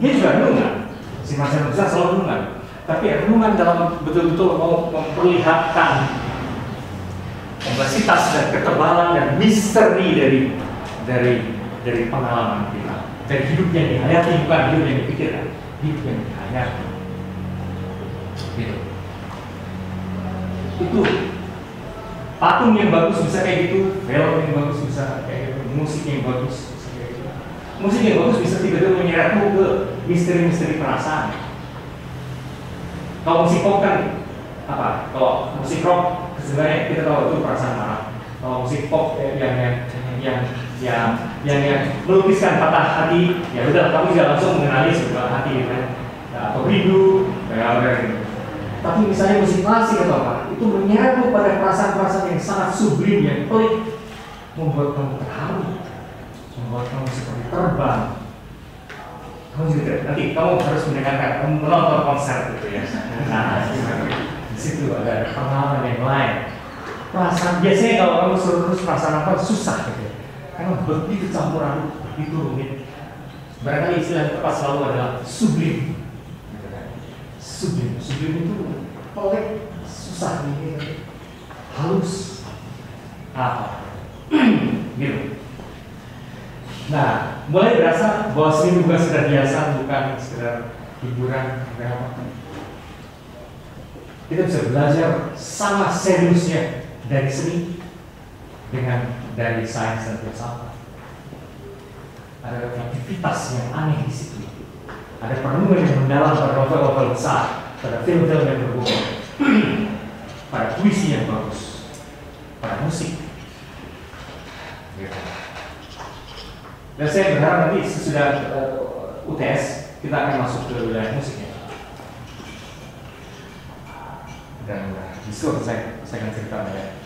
Speaker 1: Dia juga renungan, si Marcel Nusa selalu renungan. Tapi renungan dalam betul-betul mau memperlihatkan kompleksitas dan ketebalan dan misteri dari pengalaman kita, dari hidup yang dihayati, bukan hidup yang dipikirkan, hidup yang dihayati. Gitu. Itu patung yang bagus bisa kayak gitu, film yang bagus bisa kayak gitu, musik yang bagus bisa kayak gitu. Musik yang bagus bisa tiba-tiba menyeretmu ke misteri-misteri perasaan. Kalau musik pop kan apa? Kalau musik rock sebenarnya kita tahu itu perasaan marah. Kalau musik pop yang melukiskan patah hati, ya udah kamu bisa langsung mengenali sebuah hati kan, atau rindu, kayak gitu. Tapi misalnya musik klasik atau apa, itu menyerap pada perasaan-perasaan yang sangat sublim, yang pelik, membuat kamu terharu, membuat kamu seperti terbang. Kamu juga nanti kamu harus mendengarkan, kamu menonton konser gitu ya. Nah, di situ ada pengalaman yang lain. Perasaan biasanya kalau kamu suruh terus perasaan apa susah gitu ya. Karena begitu campur aduk, begitu rumit. Barangkali istilah yang tepat selalu adalah sublim. Sublim itu pelik, susah ini, halus, apa, gitu. Nah, mulai berasa bahwa seni bukan sekedar hiasan, bukan sekedar hiburan, bukan apa. Kita bisa belajar sama seriusnya dari seni dengan dari sains dan filsafat. Ada aktivitas yang aneh di situ. Ada perenungan yang mendalam pada novel-novel besar, pada film-film yang berbobot, pada puisi yang bagus, pada musik. Dan saya berharap nanti sesudah UTS kita akan masuk ke wilayah musiknya. Dan justru saya akan cerita mengenai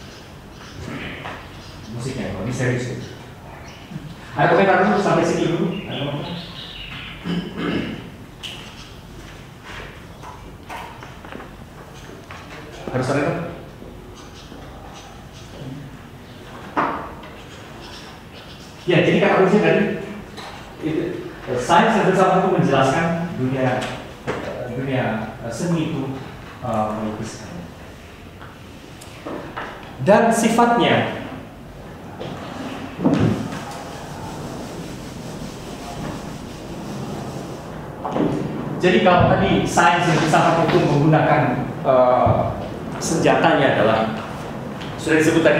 Speaker 1: musiknya, kalau ini serius. Ada komentar dulu sampai sini dulu. Harus ada kan? Ya, jadi kata kunci tadi sains dan filsafat itu menjelaskan dunia seni itu melukiskan. Dan sifatnya jadi kalau tadi sains dan filsafat itu menggunakan senjatanya adalah sudah disebut tadi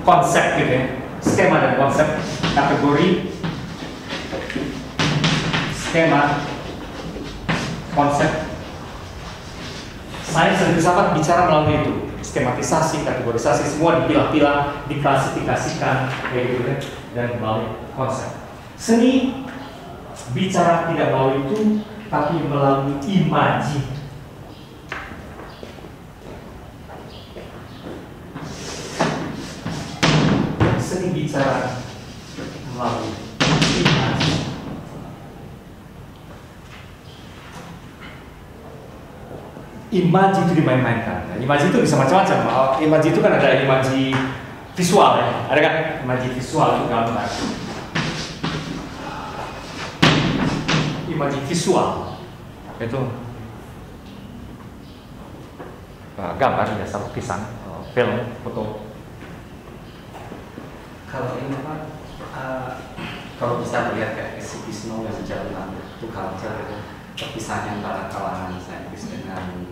Speaker 1: konsep gitu ya, skema dan konsep, kategori, skema, konsep. Sains dan filsafat bicara melalui itu, skematisasi, kategorisasi, semua dipilah-pilah, diklasifikasikan kayak gitu kan, dan melalui konsep. Seni bicara tidak melalui itu, tapi melalui imaji. Seni bicara melalui imaji. Imaji itu dimain-mainkan. Imaji itu bisa macam-macam. Imaji itu kan ada imaji visual ya. Ada kan imaji visual itu gambar. Imaji visual itu gambar biasa, lukisan, film, foto.
Speaker 2: Kalau ini Pak, kalau bisa melihat kayak ekshibisme yang sejauh itu culture itu perpisahan antara kalangan saintis dengan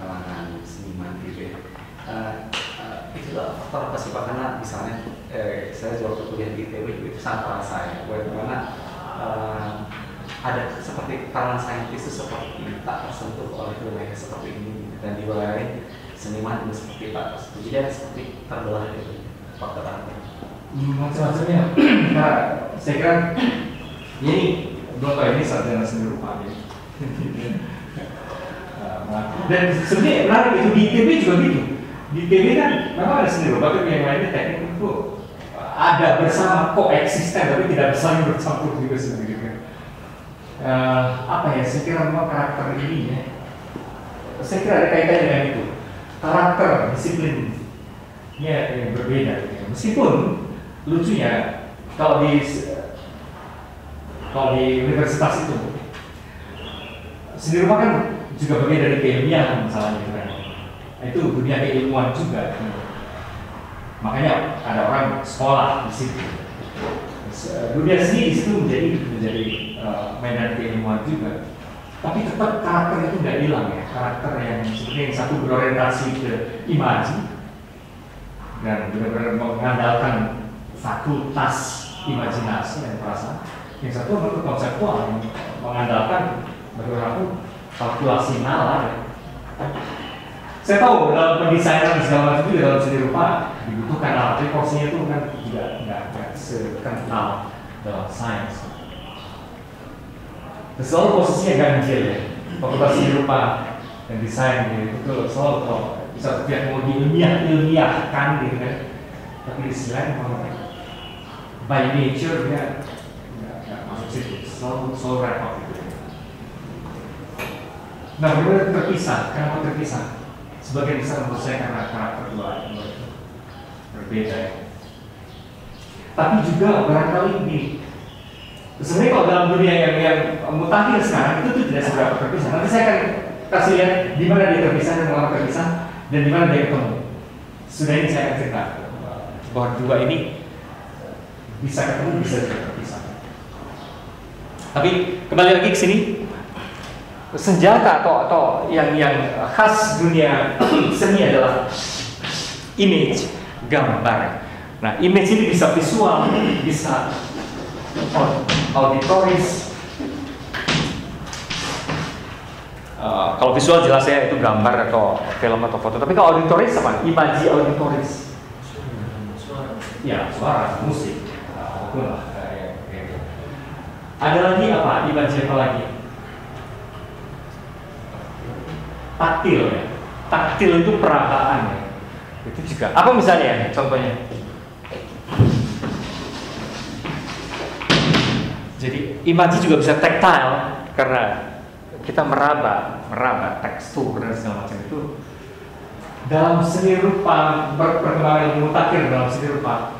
Speaker 2: kalangan seniman gitu ya. Itu faktor apa sih Pak? Karena misalnya saya waktu kuliah di ITB itu sangat terasa ya, bagaimana ada seperti kalangan saintis itu seperti tak tersentuh oleh wilayah seperti ini, dan di wilayah lain seniman itu seperti tak tersentuh. Jadi ada seperti terbelah gitu faktor apa?
Speaker 1: Macam-macamnya. Nah, saya kira ini belum tahu ini sarjana seni rupa ya. Dan sebenarnya menarik itu di ITB juga gitu. Di ITB kan memang ada seni rupa, tapi yang lainnya teknik itu ada bersama koeksisten, tapi tidak saling bercampur juga sebenarnya. Apa ya? Saya kira memang karakter ini ya. Saya kira ada kaitannya dengan itu. Karakter disiplinnya yang berbeda. Meskipun lucunya kalau di universitas itu seni rupa kan juga bagian dari keilmuan misalnya gitu kan. Itu dunia keilmuan juga. Makanya ada orang sekolah di situ. Dunia seni di situ menjadi medan keilmuan juga. Tapi tetap karakter itu nggak hilang ya. Karakter yang sebenarnya yang satu berorientasi ke imaji dan benar-benar mengandalkan fakultas imajinasi dan perasaan. Yang satu menurut konseptual yang mengandalkan bagaimana kalkulasi nalar. Saya tahu dalam pendesainan segala macam itu dalam seni rupa dibutuhkan alat, tapi porsinya itu kan tidak sekental dalam sains. Selalu posisinya ganjil ya. Fakultas seni rupa dan desain gitu itu selalu kalau bisa pihak mau diilmiahkan gitu kan. Tapi di sisi lain by nature dia nggak masuk situ, selalu repot gitu. Nah, benar terpisah. Kenapa terpisah? Sebagian besar menurut saya karena karakter dua berbeda ya. Tapi juga barangkali ini sebenarnya kalau dalam dunia yang mutakhir sekarang itu tidak seberapa terpisah. Nanti saya akan kasih lihat di mana dia terpisah dan mengalami terpisah dan di mana dia ketemu. Sudah ini saya akan cerita bahwa dua ini bisa ketemu, bisa juga terpisah. Tapi kembali lagi ke sini, senjata atau yang khas dunia seni adalah image, gambar. Nah, image ini bisa visual, bisa auditoris. Kalau visual jelas ya itu gambar atau film atau foto. Tapi kalau auditoris apa? Imaji auditoris. Ya, suara, musik. Apapun lah. Ada lagi apa? Imaji apa lagi? Taktil ya. Taktil itu perabaan ya. Itu juga. Apa misalnya? Contohnya. Jadi imaji juga bisa tactile karena kita meraba tekstur dan segala macam itu dalam seni rupa perkembangan ilmu takdir dalam seni rupa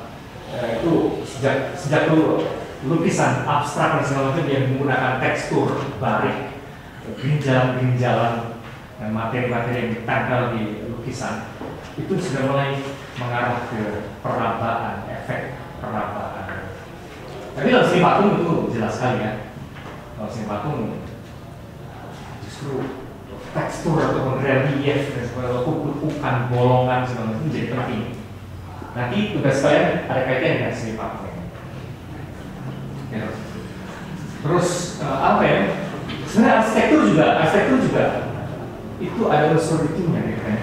Speaker 1: itu sejak dulu lukisan abstrak dan segala macam yang menggunakan tekstur barik, gerinjalan dan materi-materi yang ditempel di lukisan itu sudah mulai mengarah ke perabaan, efek perabaan. Tapi dalam seni patung itu jelas sekali ya. Kalau seni patung justru tekstur atau relief dan sebagainya, kukukan, bolongan segala macam menjadi penting. Nanti tugas kalian ada kaitannya dengan seni patung. Ya. Terus apa ya? Sebenarnya arsitektur juga itu ada unsur itunya ya kan.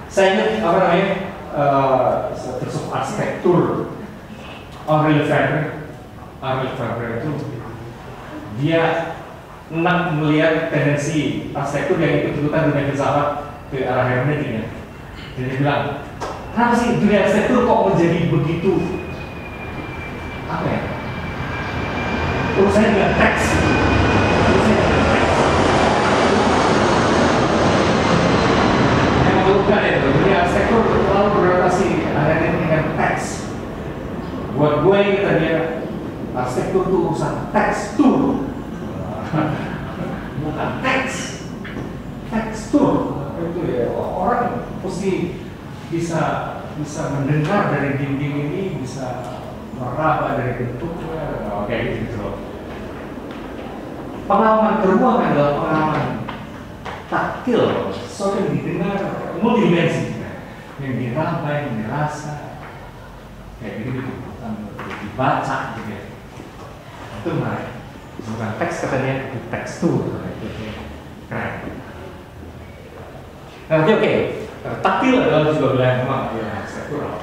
Speaker 1: Saya ingat apa namanya filsuf arsitektur Henri Lefebvre itu dia melihat tendensi arsitektur yang ikut-ikutan dunia filsafat ke arah hermeneutik ya. Jadi dia bilang, kenapa sih dunia arsitektur kok menjadi begitu apa ya? Urusannya dengan teks. Yang mengeluhkan itu dunia arsitektur terlalu berorientasi dengan teks. Buat gue kata dia, arsitektur itu urusan tekstur. Bukan teks, tekstur itu ya orang mesti bisa mendengar dari dinding ini, bisa meraba dari bentuknya, kayak gitu loh. Pengalaman beruang adalah pengalaman taktil, sesuatu yang didengar, multidimensi, yang diraba, yang dirasa, kayak gitu, dibaca, gitu ya. Itu menarik. Bukan teks katanya, itu tekstur. Keren. Nah, oke. Taktil adalah juga wilayah memang arsitektural.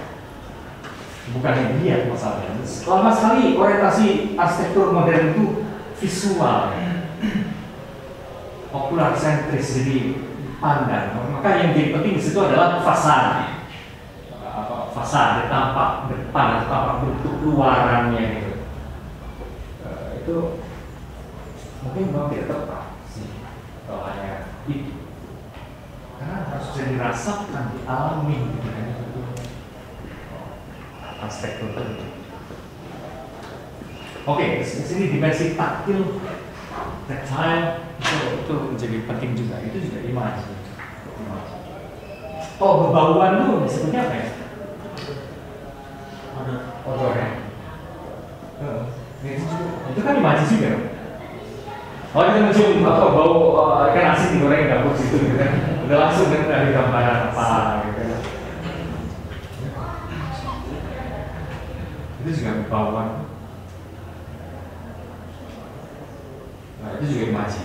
Speaker 1: Bukan yang dia masalahnya. Lama sekali orientasi arsitektur modern itu visual, popular sentris, jadi pandang. Maka yang jadi penting di situ adalah fasad. Fasad, tampak depan, tampak bentuk luarannya gitu. Itu mungkin memang tidak tepat sih kalau hanya itu, karena harus bisa dirasakan, dialami gitu kan, itu arsitektur tadi. Oke, di sini dimensi taktil, tactile itu menjadi penting juga. Itu juga imaji. Oh, bebauan itu disebutnya apa ya? Odor ya. Itu kan imaji juga. Oh, kita mencium bau ikan asin digoreng dapur situ gitu kan. Udah langsung kan dari gambaran apa gitu kan. Itu juga bauan. Nah, itu juga imaji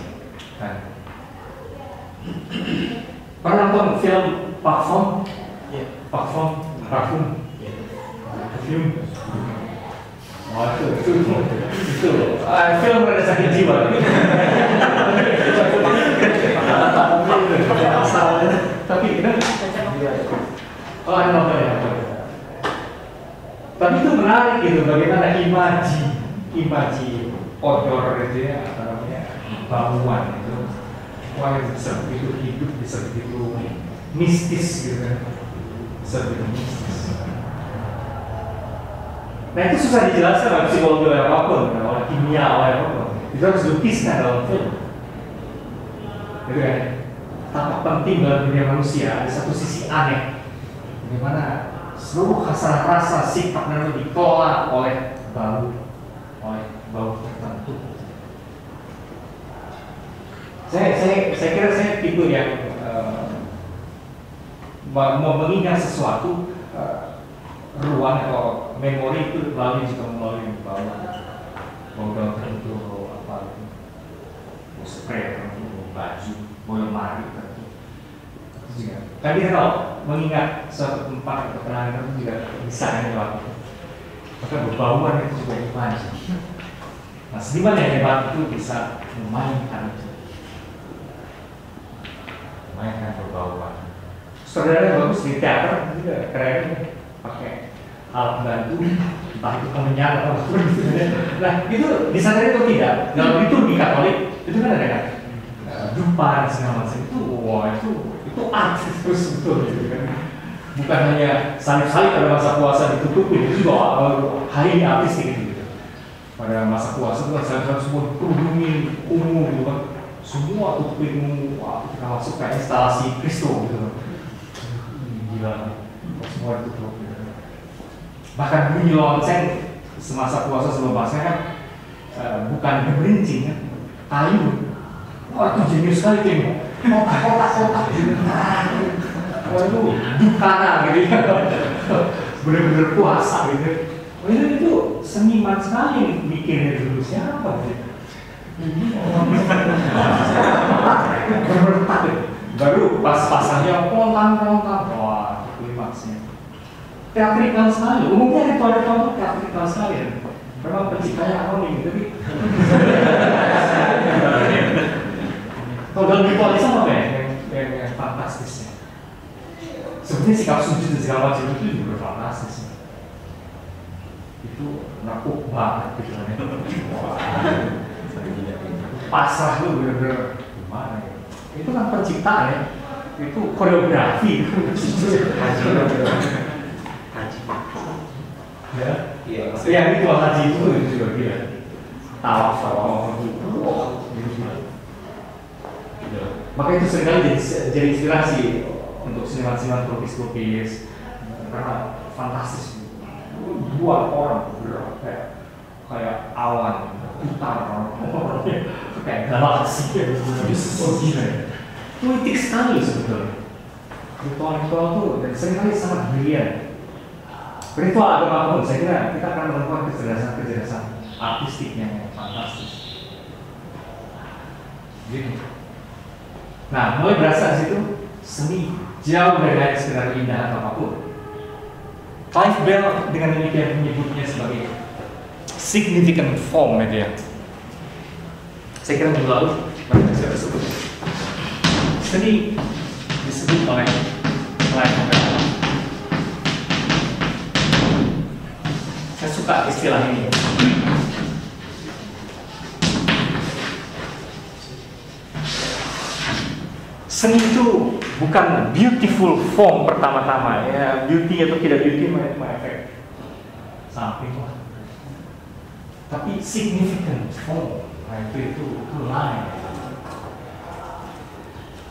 Speaker 1: kan. Pernah nonton film Parfum? Parfum. Film. Oh, itu film rada sakit jiwa. Tapi oh, nonton ya. Tapi itu menarik gitu, bagaimana imaji odor itu ya, apa namanya, bauan itu, wah bisa begitu hidup, bisa begitu mistis gitu kan, bisa begitu mistis. Nah itu susah dijelaskan oleh psikologi oleh apapun, oleh kimia oleh apapun. Itu harus dilukiskan dalam film, gitu kan? tampak penting dalam dunia manusia, ada satu sisi aneh, bagaimana seluruh hasrat rasa sifat dan dikelola oleh bau tertentu. Saya kira saya tipe yang mau mengingat sesuatu ruang atau memori itu melalui bau daun tertentu, apa itu, bau spray tertentu, baju, bau lemari tertentu. Kan kita tahu mengingat suatu tempat atau kenangan itu juga bisa lewat itu. Maka berbauan itu juga imajin. Nah, seniman yang hebat itu bisa memainkan berbauan. Saudara bagus di teater juga keren, pakai alat bantu, entah itu kemenyan atau apa gitu. Nah itu disadari atau tidak? Dalam liturgi Katolik itu kan ada kan dupa dan segala macam itu, wah itu artis terus betul gitu kan. Bukan hanya salib-salib pada masa puasa ditutupi, itu juga hari artistik gitu. Pada masa puasa itu kan salib-salib semua dikerudungin ungu gitu kan. Semua tutupin ungu, wah kita masuk ke instalasi Kristo gitu. Gila, semua ditutup gitu. Bahkan bunyi lonceng semasa puasa sebelum pasca kan bukan geberincing kan, kayu. Wah itu jenius sekali tim. Kotak-kotak gitu. Waduh, dukana gitu ya. Bener-bener puasa gitu. Wah itu seniman sekali mikirnya dulu siapa gitu. Bertak gitu. Baru pas-pasangnya pontang-pontang, wah klimaksnya. Teatrikal sekali, umumnya ritual-ritual itu teatrikal sekali ya. Memang penciptanya anonim, tapi kalau dalam ritualisme apa ya? Yang fantastisnya. Sebenarnya sikap sujud dan segala macam itu juga fantastis. Itu nakuk banget gitu kan. Pasrah lu bener-bener gimana ya? Itu kan penciptaan ya, itu koreografi. Ya itu haji itu juga gila. Tawaf gitu. Maka itu seringkali jadi inspirasi untuk seniman-seniman pelukis-pelukis karena fantastis. Buat orang bergerak kayak awan putar kayak galaksi gila ya. Politik sekali sebetulnya. Ritual-ritual itu dan seringkali sangat brilian. Ritual agama pun saya kira kita akan menemukan kecerdasan artistik yang fantastis. Gitu. Nah, mulai berasa di situ seni jauh dari hanya sekedar indah atau apapun. Clive Bell dengan demikian menyebutnya sebagai significant form media. Saya kira minggu lalu saya tersebut seni disebut oleh Clive Bell. Saya suka istilah ini. Seni itu bukan beautiful form pertama-tama ya, beauty atau tidak beauty cuma efek samping lah. Tapi significant form, nah itu lain.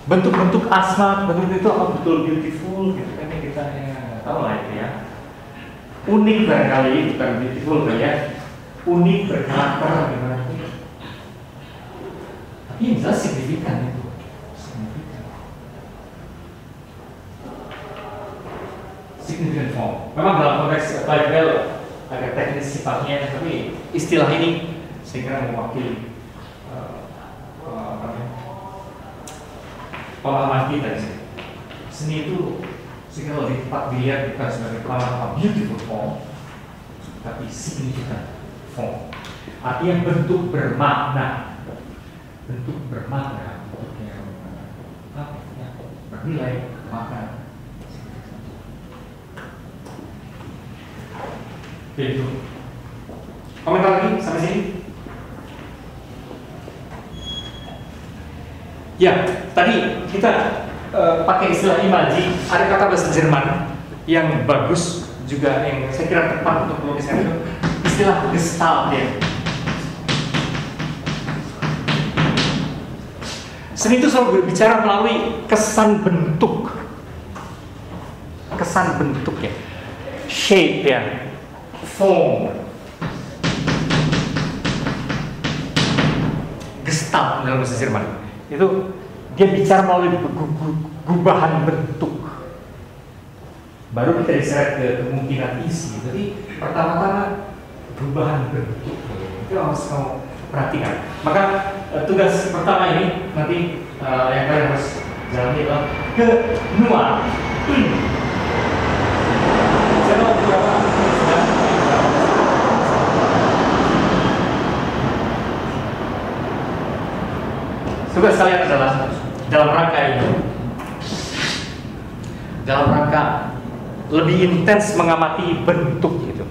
Speaker 1: Bentuk-bentuk asmat, bentuk itu apa betul beautiful gitu kan kita nggak tahu lah itu ya. Unik barangkali bukan beautiful ya, unik berkarakter gimana? Tapi yang jelas signifikan itu. Significant form. Memang dalam konteks Clive Bell agak teknis sifatnya, tapi istilah ini saya kira mewakili pemahaman kita di sini. Seni itu saya kira lebih tepat dilihat bukan sebagai pemahaman beautiful form, tapi significant form. Artinya bentuk bermakna, bentuk yang bernilai makna. Itu. Komentar lagi sampai sini? Ya, tadi kita pakai istilah imaji. Ada kata bahasa Jerman yang bagus juga yang saya kira tepat untuk pelukisnya itu istilah Gestalt ya. Seni itu selalu berbicara melalui kesan bentuk ya, shape ya, form, gestalt dalam bahasa Jerman. Itu dia bicara melalui gubahan bentuk. Baru kita diseret ke kemungkinan isi. Jadi pertama-tama perubahan bentuk itu harus kamu perhatikan. Maka tugas pertama ini nanti yang kalian harus jalani adalah ke Nuar. Saya tahu beberapa tugas kalian adalah dalam rangka ini, dalam rangka lebih intens mengamati bentuk gitu.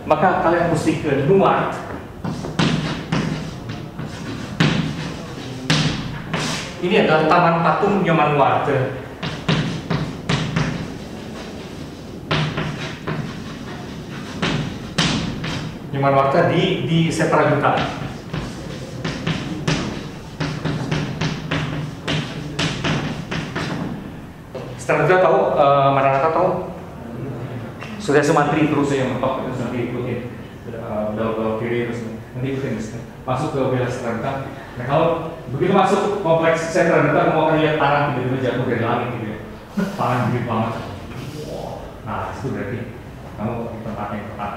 Speaker 1: Maka kalian mesti ke Nuar. Ini adalah Taman Patung Nyoman Warte. Nyoman Warte di Seprajuta. Setelah tahu, Maranatha tahu? Sudah Sumantri terus yang mentok itu nanti ikutin, belok kiri terus nanti ikutin masuk ke wilayah Setraduta. Nah kalau begitu masuk kompleks Setraduta, kamu akan lihat tanah tiba-tiba jatuh dari langit gitu ya, tanah gede banget. Nah itu berarti kamu di tempat yang tepat.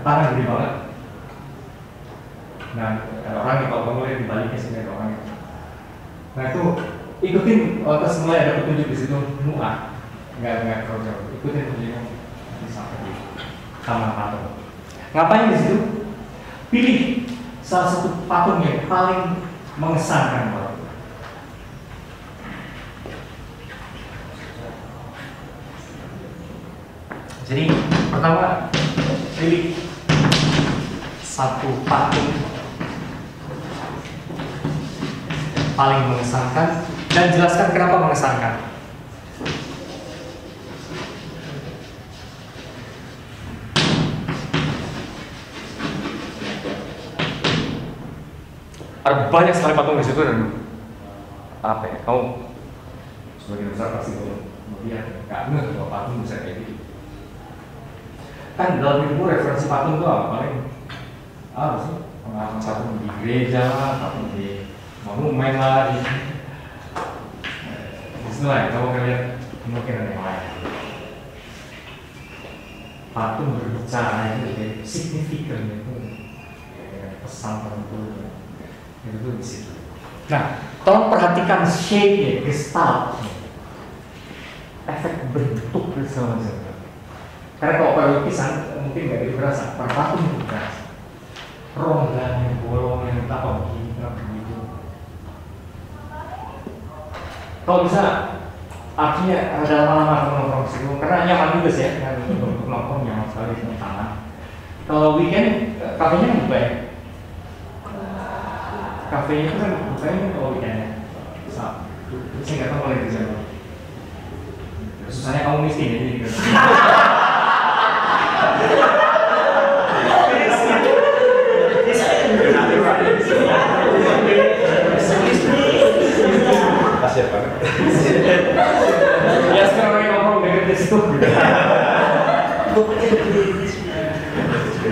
Speaker 1: Tanah gede banget. Nah ada orang yang kalau kamu lihat di baliknya sini ada orang. Nah itu ikutin atas mulai ada petunjuk di situ Nuar. Enggak terlalu jauh. Ikutin petunjuknya sampai di Taman Patung. Ngapain di situ? Pilih salah satu patung yang paling mengesankan buat. Jadi pertama pilih satu patung paling mengesankan dan jelaskan kenapa mengesankan. Ada banyak sekali patung di situ dan apa ya? Kamu sebagian besar pasti belum melihat, nggak ngeh bahwa patung bisa kayak gitu. Kan dalam hidupmu referensi patung itu apa? Paling apa sih? Pengalaman patung di gereja lah, patung di monumen lah, di situ lah ya. Kamu akan lihat mungkin ada yang lain. Patung berbicara itu signifikan itu pesan tertentu. Itu di situ. Nah, tolong perhatikan shape-nya, gestalt, efek bentuk dan segala macam. Karena kalau pada lukisan mungkin nggak gitu berasa, pada patung itu berasa. Rongganya, bolongnya, apa begini, apa begitu. Kalau bisa, artinya ada lama-lama nongkrong situ, karena nyaman juga sih ya, dengan untuk nongkrong nyaman sekali di tanah. Kalau weekend, kafenya kan buka ya. Kafenya itu kan bukanya kalau weekendnya. Saya nggak tahu kalau di sana. Susahnya kamu miskin ya, jadi
Speaker 3: Kasian banget.
Speaker 1: ya sekarang lagi ngomong dengan di situ.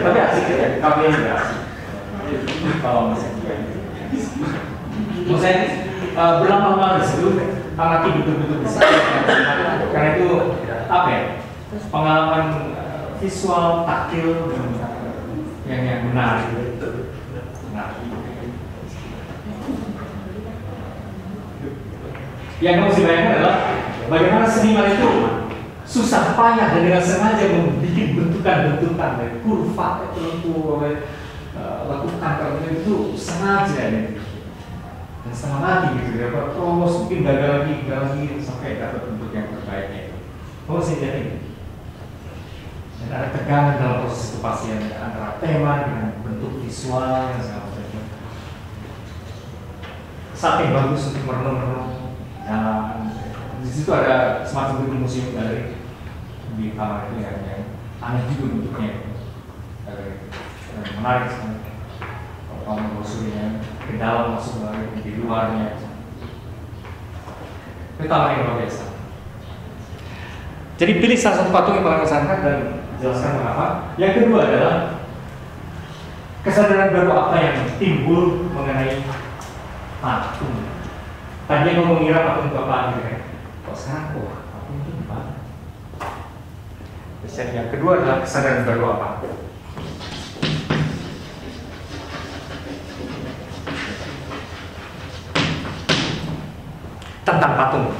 Speaker 1: Tapi asik ya, kafenya juga asik. Kalau masih saya berlama-lama di situ amati betul-betul bisa karena itu apa ya, pengalaman visual taktil yang menarik. Yang kamu mesti bayangkan adalah bagaimana seniman itu susah payah dan dengan sengaja membuat bentukan-bentukan dari kurva tertentu lakukan kalau itu sengaja ya. Dan setengah mati gitu ya, terus mungkin gagal lagi sampai dapat bentuk yang terbaiknya. Kamu sih jadi, dan ada tegangan dalam proses kepastian antara tema dengan bentuk visual yang segala macam. Saat yang bagus untuk merenung-renung. Dan di situ ada semacam museum galeri di kamar itu yang aneh juga bentuknya, menarik sekali. Kalau kamu bosunya, bagian dalam masuk melalui di luarnya. Itu tambahan yang luar biasa. Jadi pilih salah satu patung yang paling mengesankan dan jelaskan mengapa. Yang kedua adalah kesadaran baru apa yang timbul mengenai patung. Tadi kamu mengira patung itu apa gitu kan? Kok sekarang patung itu apa? Terus yang kedua adalah kesadaran baru apa? Tentang patung.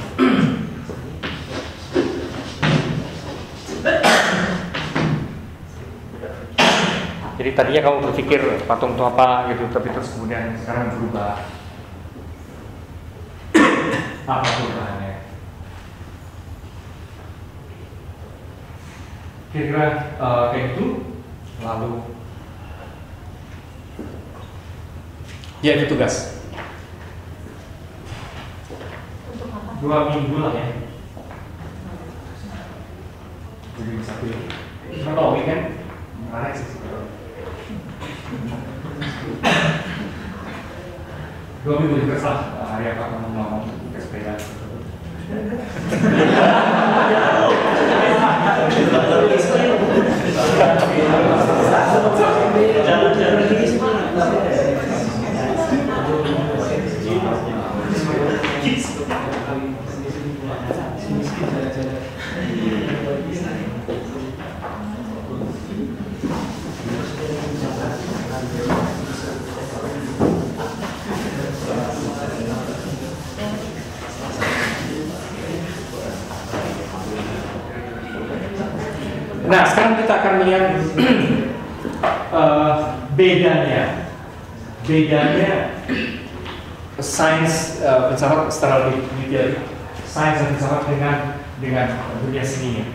Speaker 1: Jadi tadinya kamu berpikir patung itu apa gitu, tapi terus kemudian sekarang berubah. Apa perubahannya? Kira-kira kayak gitu. Lalu ya itu tugas. 2 minggu lah ya. Jadi bisa pilih. Cuma kalau weekend menarik sih. 2 minggu juga salah. Hari apa kamu mau ke sepeda? Nah, sekarang kita akan melihat bedanya sains filsafat secara lebih detail, sains dan filsafat dengan dunia seni.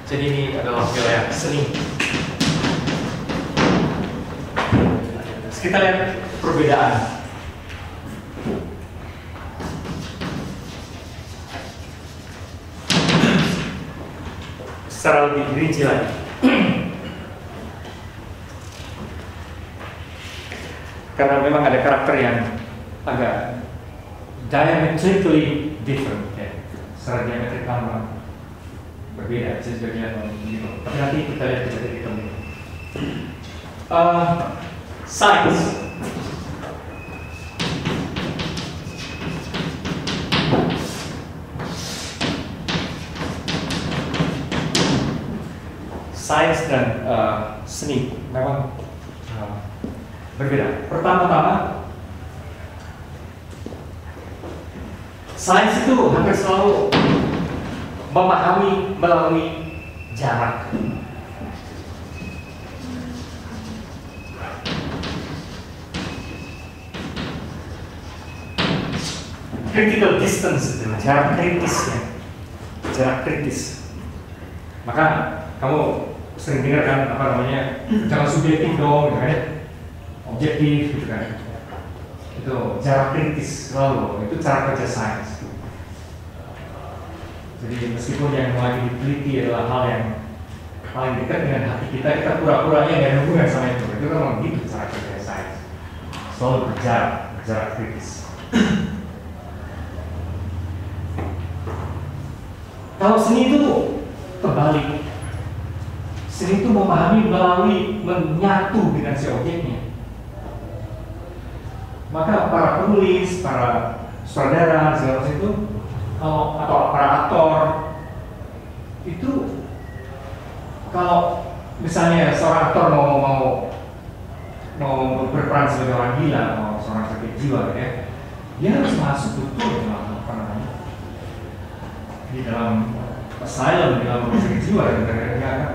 Speaker 1: Jadi ini adalah wilayah seni. Kita lihat perbedaan. Secara lebih rinci lagi. Karena memang ada karakter yang agak diametrically different ya. Secara diametral berbeda, bisa dilihat begitu. Tapi nanti kita lihat kita science. Sains dan seni memang berbeda. Pertama-tama, sains itu hampir selalu memahami melalui jarak. Critical distance itu jarak kritis ya, jarak kritis. Maka kamu sering dengar kan apa namanya, jangan subjektif dong, gitu kan? Objektif, gitu kan? Itu jarak kritis selalu, itu cara kerja sains. Jadi meskipun yang lagi diteliti adalah hal yang paling dekat dengan hati kita pura-puranya nggak ada hubungan sama itu kan memang gitu cara kerja sains. Selalu berjarak kritis. Kalau seni itu terbalik. Seni itu memahami melalui menyatu dengan si objeknya. Maka para penulis, para sutradara, segala macam itu, atau para aktor itu, kalau misalnya seorang aktor mau berperan sebagai orang gila, mau seorang sakit jiwa, ya, dia harus masuk betul dalam di dalam asylum, di dalam rumah sakit jiwa, dan dia akan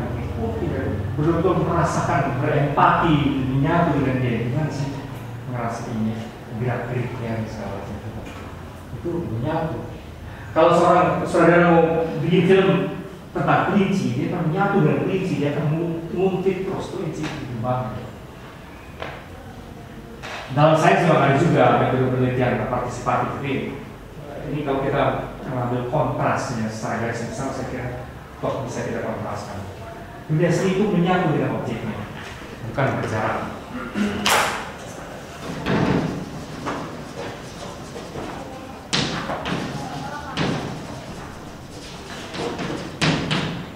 Speaker 1: betul-betul merasakan, berempati, menyatu dengan dia. Gimana sih ngerasainnya, gerak-geriknya segala macam itu menyatu. Kalau seorang saudara mau bikin film tentang kelinci, dia akan menyatu dengan kelinci, dia akan mengungkit terus kelinci di bangun. Dalam sains memang ada juga metode penelitian partisipatif, tapi ini kalau kita mengambil kontrasnya secara garis besar, saya kira kok bisa kita kontraskan. Dunia seni itu menyatu dengan objeknya, bukan berjarak.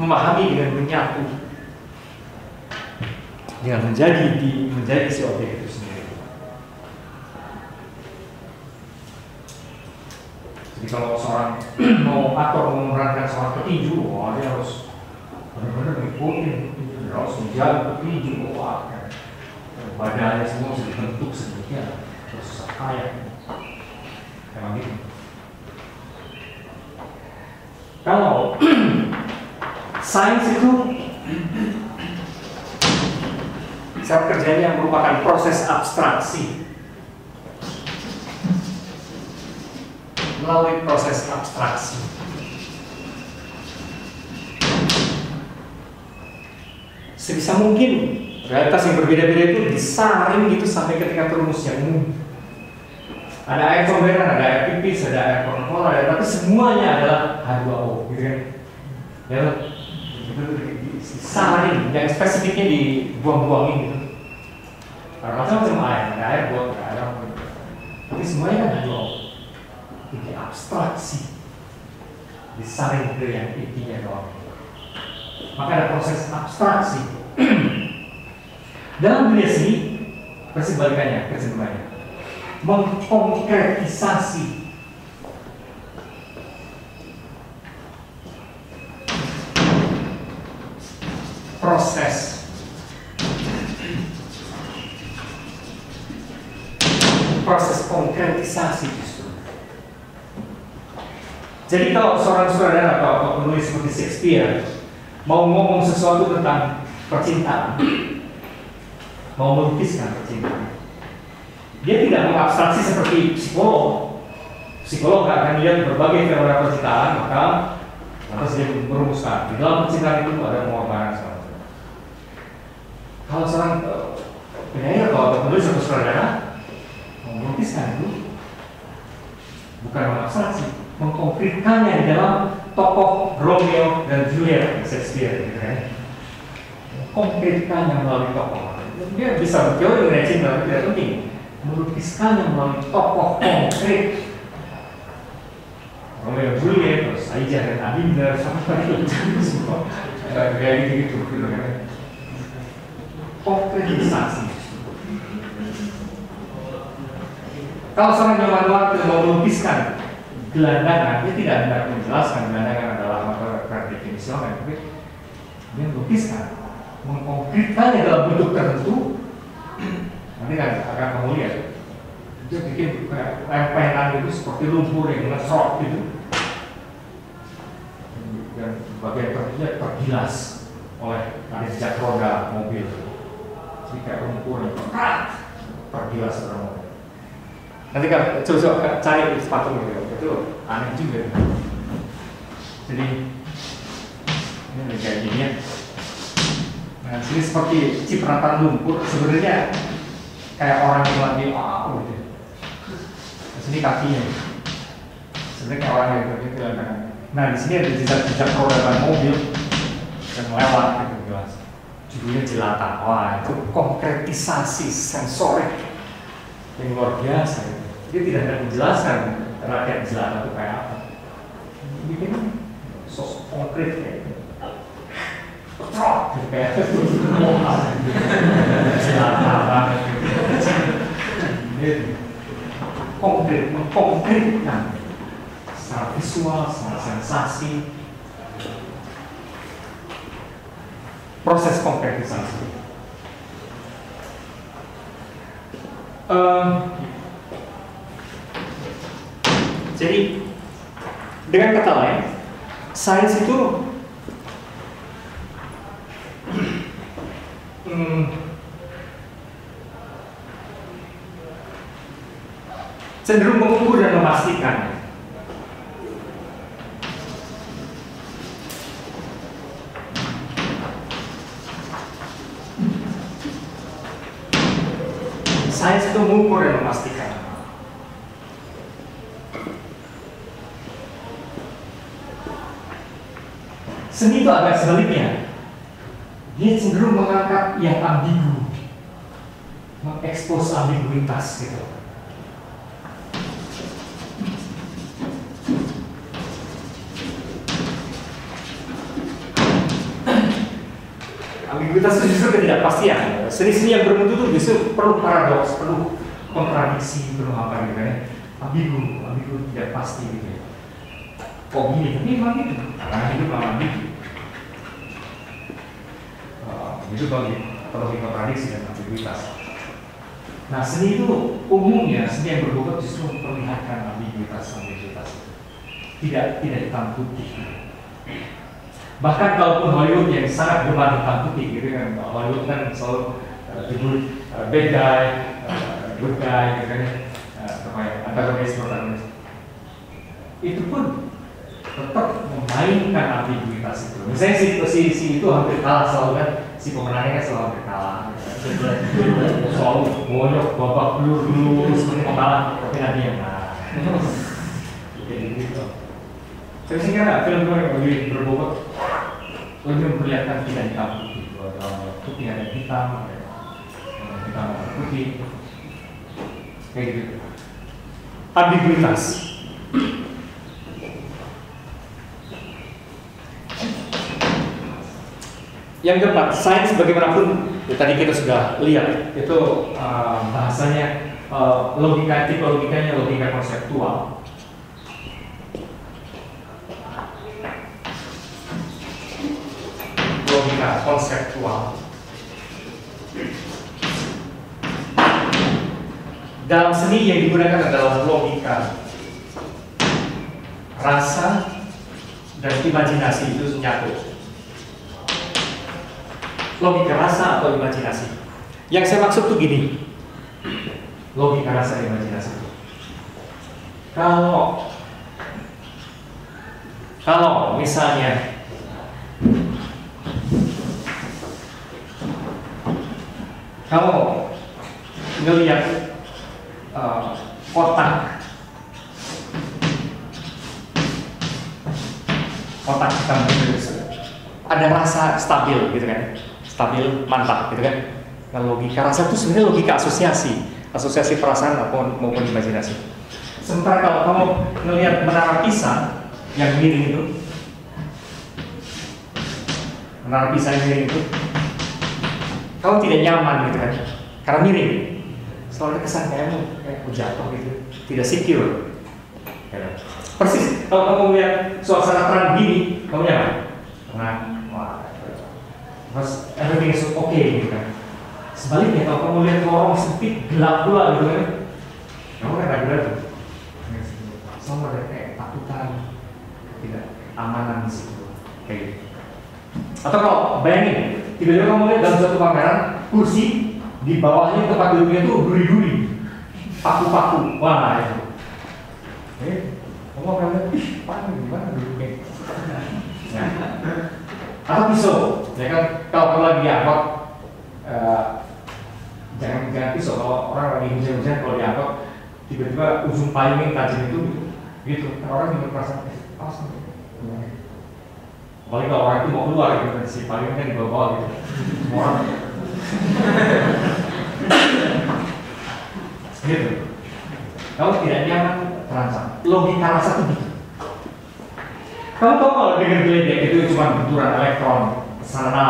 Speaker 1: Memahami dengan menyatu, dengan menjadi si objek itu sendiri. Jadi kalau seorang mau aktor memerankan seorang petinju, wah dia harus benar-benar ngikutin, harus menjaga petinju, wah badannya semua sudah dibentuk sedemikian, terus susah kayak, emang gitu. Kalau sains itu saat kerjanya merupakan proses abstraksi. Melalui proses abstraksi sebisa mungkin realitas yang berbeda-beda itu disaring gitu sampai ketika rumusnya umum. Ada air comberan, ada air pipis, ada air Coca-Cola, tapi semuanya adalah H2O gitu kan. Ya, itu disaring, yang spesifiknya dibuang-buangin gitu. Macam-macam air, ada air buat, ada air apa gitu. Tapi semuanya kan H2O. Ini abstraksi, disaring ke yang intinya doang. Maka ada proses abstraksi. Dalam dunia seni, kesebaliknya, mengkonkretisasi. Proses konkretisasi justru. Jadi kalau seorang sutradara atau penulis seperti Shakespeare mau ngomong sesuatu tentang percintaan, mau melukiskan percintaan, dia tidak mengabstraksi seperti psikolog. Psikolog akan lihat berbagai fenomena percintaan, maka lantas dia merumuskan di dalam percintaan itu ada pengorbanan segala macam. Kalau seorang penyanyi atau penulis atau sutradara mau melukiskan itu bukan mengabstraksi, mengkonkretkannya di dalam tokoh Romeo dan Juliet Shakespeare, gitu kan? Konkretkannya melalui tokoh. Dia bisa berteori mengenai cinta, tapi tidak penting. Melukiskannya melalui tokoh konkret. Romeo dan Juliet, terus Aijah dan Abinda, sampai itu semua kayak gitu, gitu kan? Konkretisasi. Kalau seorang zaman waktu mau melukiskan gelandangan, dia tidak hendak menjelaskan gelandangan adalah maka definisional, tapi dia melukiskan, mengkonkretkannya dalam bentuk tertentu. Nanti kan akan kamu lihat, dia bikin lempengan itu seperti lumpur yang ngesrot gitu, dan bagian tertentunya tergilas oleh ada jejak roda mobil. Jadi kayak lumpur yang tergilas roda mobil. Nanti kan coba cari sepatu gitu, itu aneh juga. Jadi ini kayak gini ya. Nah, sini seperti cipratan lumpur, sebenarnya kayak orang yang lagi gitu. Sini kakinya, sebenarnya kayak orang yang gitu. Nah di sini ada jejak roda mobil yang lewat gitu jelas. Judulnya jelata. Wah itu konkretisasi sensorik yang luar biasa. Gitu. Dia tidak akan menjelaskan rakyat jelata itu kayak apa. Bikin sosok konkret kayak gitu. Kayak jelata banget gitu. Konkret, mengkonkretkan secara visual, secara sensasi. Proses konkretisasi. Jadi dengan kata lain, sains itu cenderung mengukur dan memastikan. Sains itu mengukur dan memastikan. Seni itu agak sebaliknya. Dia cenderung mengangkat yang ambigu, mengekspos ambiguitas gitu. Ambiguitas itu justru ketidakpastian. Seni-seni yang bermutu itu justru perlu paradoks, perlu kontradiksi, perlu apa gitu kan? Ambigu tidak pasti gitu ya. Kok gini? Tapi memang gitu. Karena hidup memang ambigu. Itu kalau kontradiksi dan ambiguitas. Nah, seni itu umumnya seni yang berbobot justru memperlihatkan ambiguitas. Tidak hitam putih. Bahkan kalaupun Hollywood yang sangat gemar hitam putih gitu kan, Hollywood kan selalu judul bad guy, good guy gitu kan, antagonis, protagonis. Itu pun tetap memainkan ambiguitas itu. Misalnya si itu hampir kalah selalu kan, si pemenangnya kan selalu hampir kalah. Selalu bonyok, babak belur seperti mau kalah, tapi nanti yang menang. Gitu. Tapi sih kan film-film yang lebih berbobot lebih memperlihatkan tidak hitam putih. Dalam putih ada hitam, hitam ada putih, kayak gitu. Ambiguitas. Yang keempat, sains bagaimanapun ya, tadi kita sudah lihat itu bahasanya tipe logikanya logika konseptual. Logika konseptual. Dalam seni yang digunakan adalah logika, rasa, dan imajinasi itu nyatu. Logika rasa atau imajinasi. Yang saya maksud tuh gini, logika rasa imajinasi. Kalau misalnya kalau ngelihat kotak hitam gitu, ada rasa stabil gitu kan, stabil, mantap gitu kan. Kalau logika rasa itu sebenarnya logika asosiasi perasaan maupun imajinasi. Sementara kalau kamu ngelihat menara Pisa yang miring itu, menara Pisa yang miring itu, kamu tidak nyaman gitu kan, karena miring. Selalu ada kesan kayak jatuh gitu, tidak secure. Ya. Persis, kalau kamu melihat suasana terang gini, kamu nyaman. Tenang, terus everything is okay gitu kan. Sebaliknya kalau kamu lihat lorong sempit, gelap pula gitu kan, kamu kan ragu-ragu. Selalu ada kayak takutan, tidak amanan di situ, kayak gitu. Atau kalau bayangin, tiba-tiba kamu lihat dalam suatu pameran kursi di bawahnya tempat duduknya itu duri-duri, paku-paku, wah itu. Kamu akan lihat, gimana duduknya? Nah. Atau pisau, ya kan? Kalau kamu lagi diangkut, jangan pisau. Kalau orang lagi hujan-hujan, kalau diangkut, tiba-tiba ujung payung yang tajam itu, gitu. Orang juga merasa pas. Apalagi kalau orang itu mau keluar gitu, si payung kan dibawa gitu. Semua orang. Gitu. Kalau tidak nyaman, terancam. Logika rasa itu gitu. Kamu tahu kalau dengan geledek itu cuma benturan elektron sana.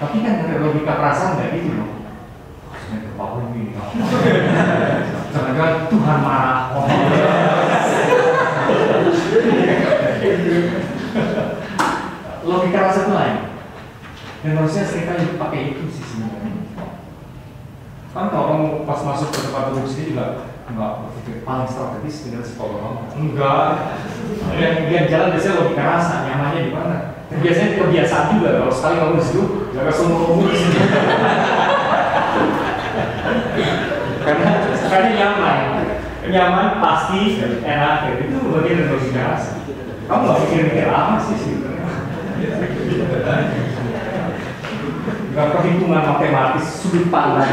Speaker 1: Tapi kan dari logika perasaan nggak gitu loh. Maksudnya kebangun gini. Jangan-jangan Tuhan marah. Logika rasa itu lain. Dan manusia seringkali pakai itu sih sebenarnya. Kan kalau kamu pas masuk ke tempat duduk sini juga enggak berpikir paling strategis dengan psikolog kamu. Enggak. Yang jalan biasanya logika rasa, nyamannya di mana? Dan biasanya kebiasaan juga. Kalau sekali kamu di situ, jaga semua di sini. Karena nyaman pasti enak. Itu bagian dari logika rasa. Kamu nggak mikir-mikir lama sih sebenarnya. Gak perhitungan matematis sudut pandang.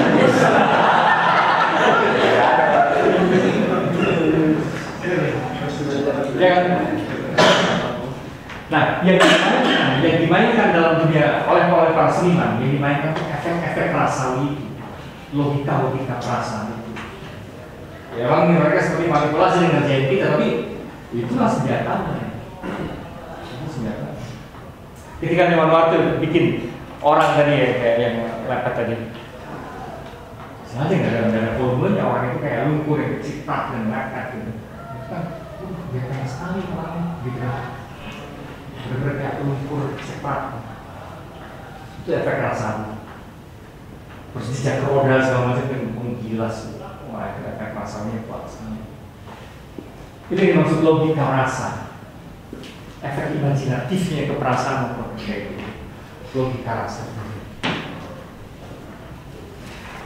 Speaker 1: Ya kan? Nah, yang dimainkan dalam dunia oleh para seniman, yang dimainkan efek-efek rasawi itu, logika perasaan itu. Ya memang mereka seperti manipulasi dengan ngerjain kita, tapi itulah senjatanya. Itu senjata. Ketika Nyoman Martu bikin orang tadi ya, kayak yang lepet tadi, sengaja nggak ada volumenya, orang itu kayak lumpur yang kecipat dan lepet gitu. Dia pengen sekali orangnya, gitu. Bener-bener kayak lumpur cepat. Itu efek rasawi. Terus jejak roda segala macam yang menggilas. Wah, itu efek rasawinya kuat sekali. Itu yang dimaksud logika rasa. Efek imajinatifnya ke perasaan kayak gitu. Logika rasa.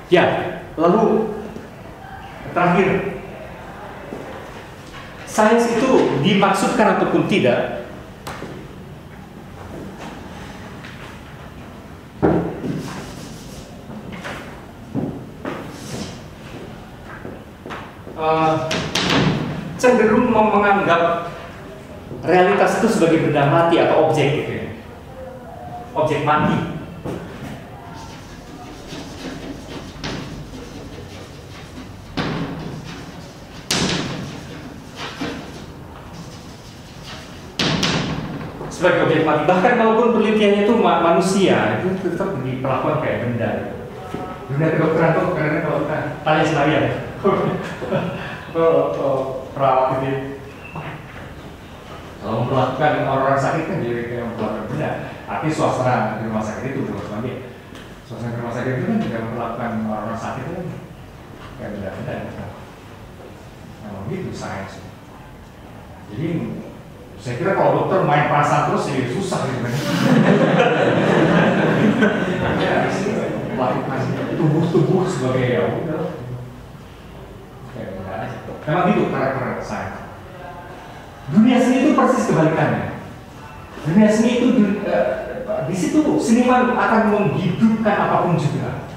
Speaker 1: Ya, lalu terakhir, sains itu dimaksudkan ataupun tidak, cenderung menganggap realitas itu sebagai benda mati atau objek gitu ya. Objek mati. Sebagai objek mati. Bahkan walaupun penelitiannya itu manusia, itu tetap diperlakukan kayak benda gitu. Dunia kedokteran tuh karena kalau kita tanya sekalian perawat ini kalau memperlakukan orang sakit kan jadi kayak memperlakukan benda. Tapi suasana di rumah sakit itu bukan dia. Suasana di rumah sakit itu kan juga memperlakukan orang sakit itu kan kayak benda-benda. Nah, gitu sains. Jadi saya kira kalau dokter main perasaan terus jadi susah gitu kan. Ya, di sini melakukan tubuh sebagai ya udah. Kayak benda aja. Memang gitu karakter sains. Dunia seni itu persis kebalikannya. Dunia seni itu di situ seniman akan menghidupkan apapun juga.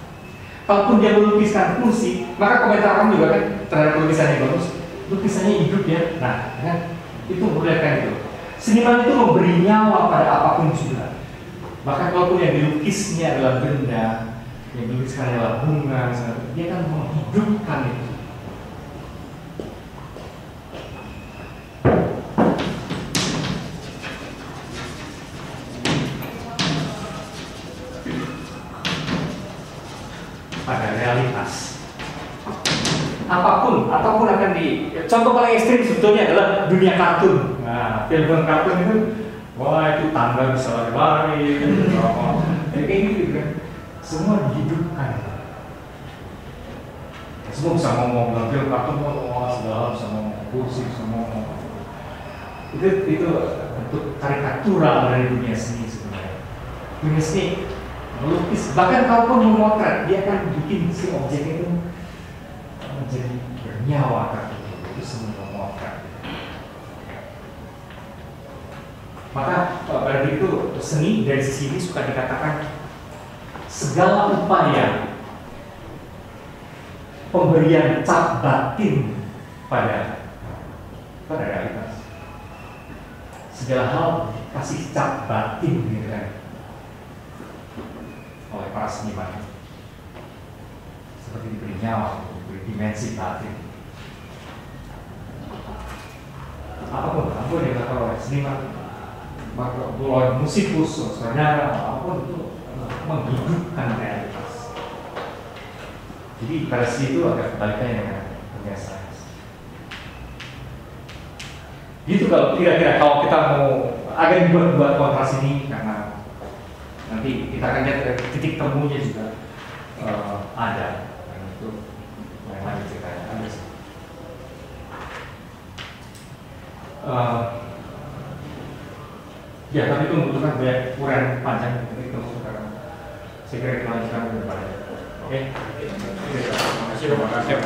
Speaker 1: Kalaupun dia melukiskan kursi, maka komentar orang juga kan terhadap lukisannya bagus, lukisannya hidup ya. Nah, kan itu memperlihatkan itu. Seniman itu memberi nyawa pada apapun juga. Bahkan kalaupun yang dilukisnya adalah benda, yang dilukiskan adalah bunga, dia akan menghidupkan itu. Pada realitas apapun akan contoh paling ekstrim sebetulnya adalah dunia kartun. Nah, film kartun itu wah itu tangga bisa lari-lari kayak gitu kan, semua dihidupkan, semua bisa ngomong. Dalam film kartun wah segala bisa ngomong, kursi bisa ngomong. Itu bentuk karikatural dari dunia seni sebenarnya. Dunia seni melukis, bahkan kalaupun memotret, dia akan bikin si objek itu menjadi bernyawa kan, itu semua memotret. Maka pada itu seni dari sisi ini suka dikatakan segala upaya pemberian cap batin pada realitas, segala hal kasih cap batin gitu kan oleh para seniman, seperti diberi nyawa, diberi dimensi batin. Apapun yang dilakukan oleh seniman, oleh musikus, saudara, apapun itu menghidupkan realitas. Jadi pada sisi itu agak kebalikannya dengan dunia sains. Gitu kalau kira-kira kalau kita mau agak buat kontras ini, karena nanti kita akan lihat titik temunya juga ada, dan itu yang lagi ceritanya ada sih. Ya, tapi itu membutuhkan banyak uraian panjang titik temu sekarang. Saya kira kita lanjutkan ke depannya. Oke. Terima kasih.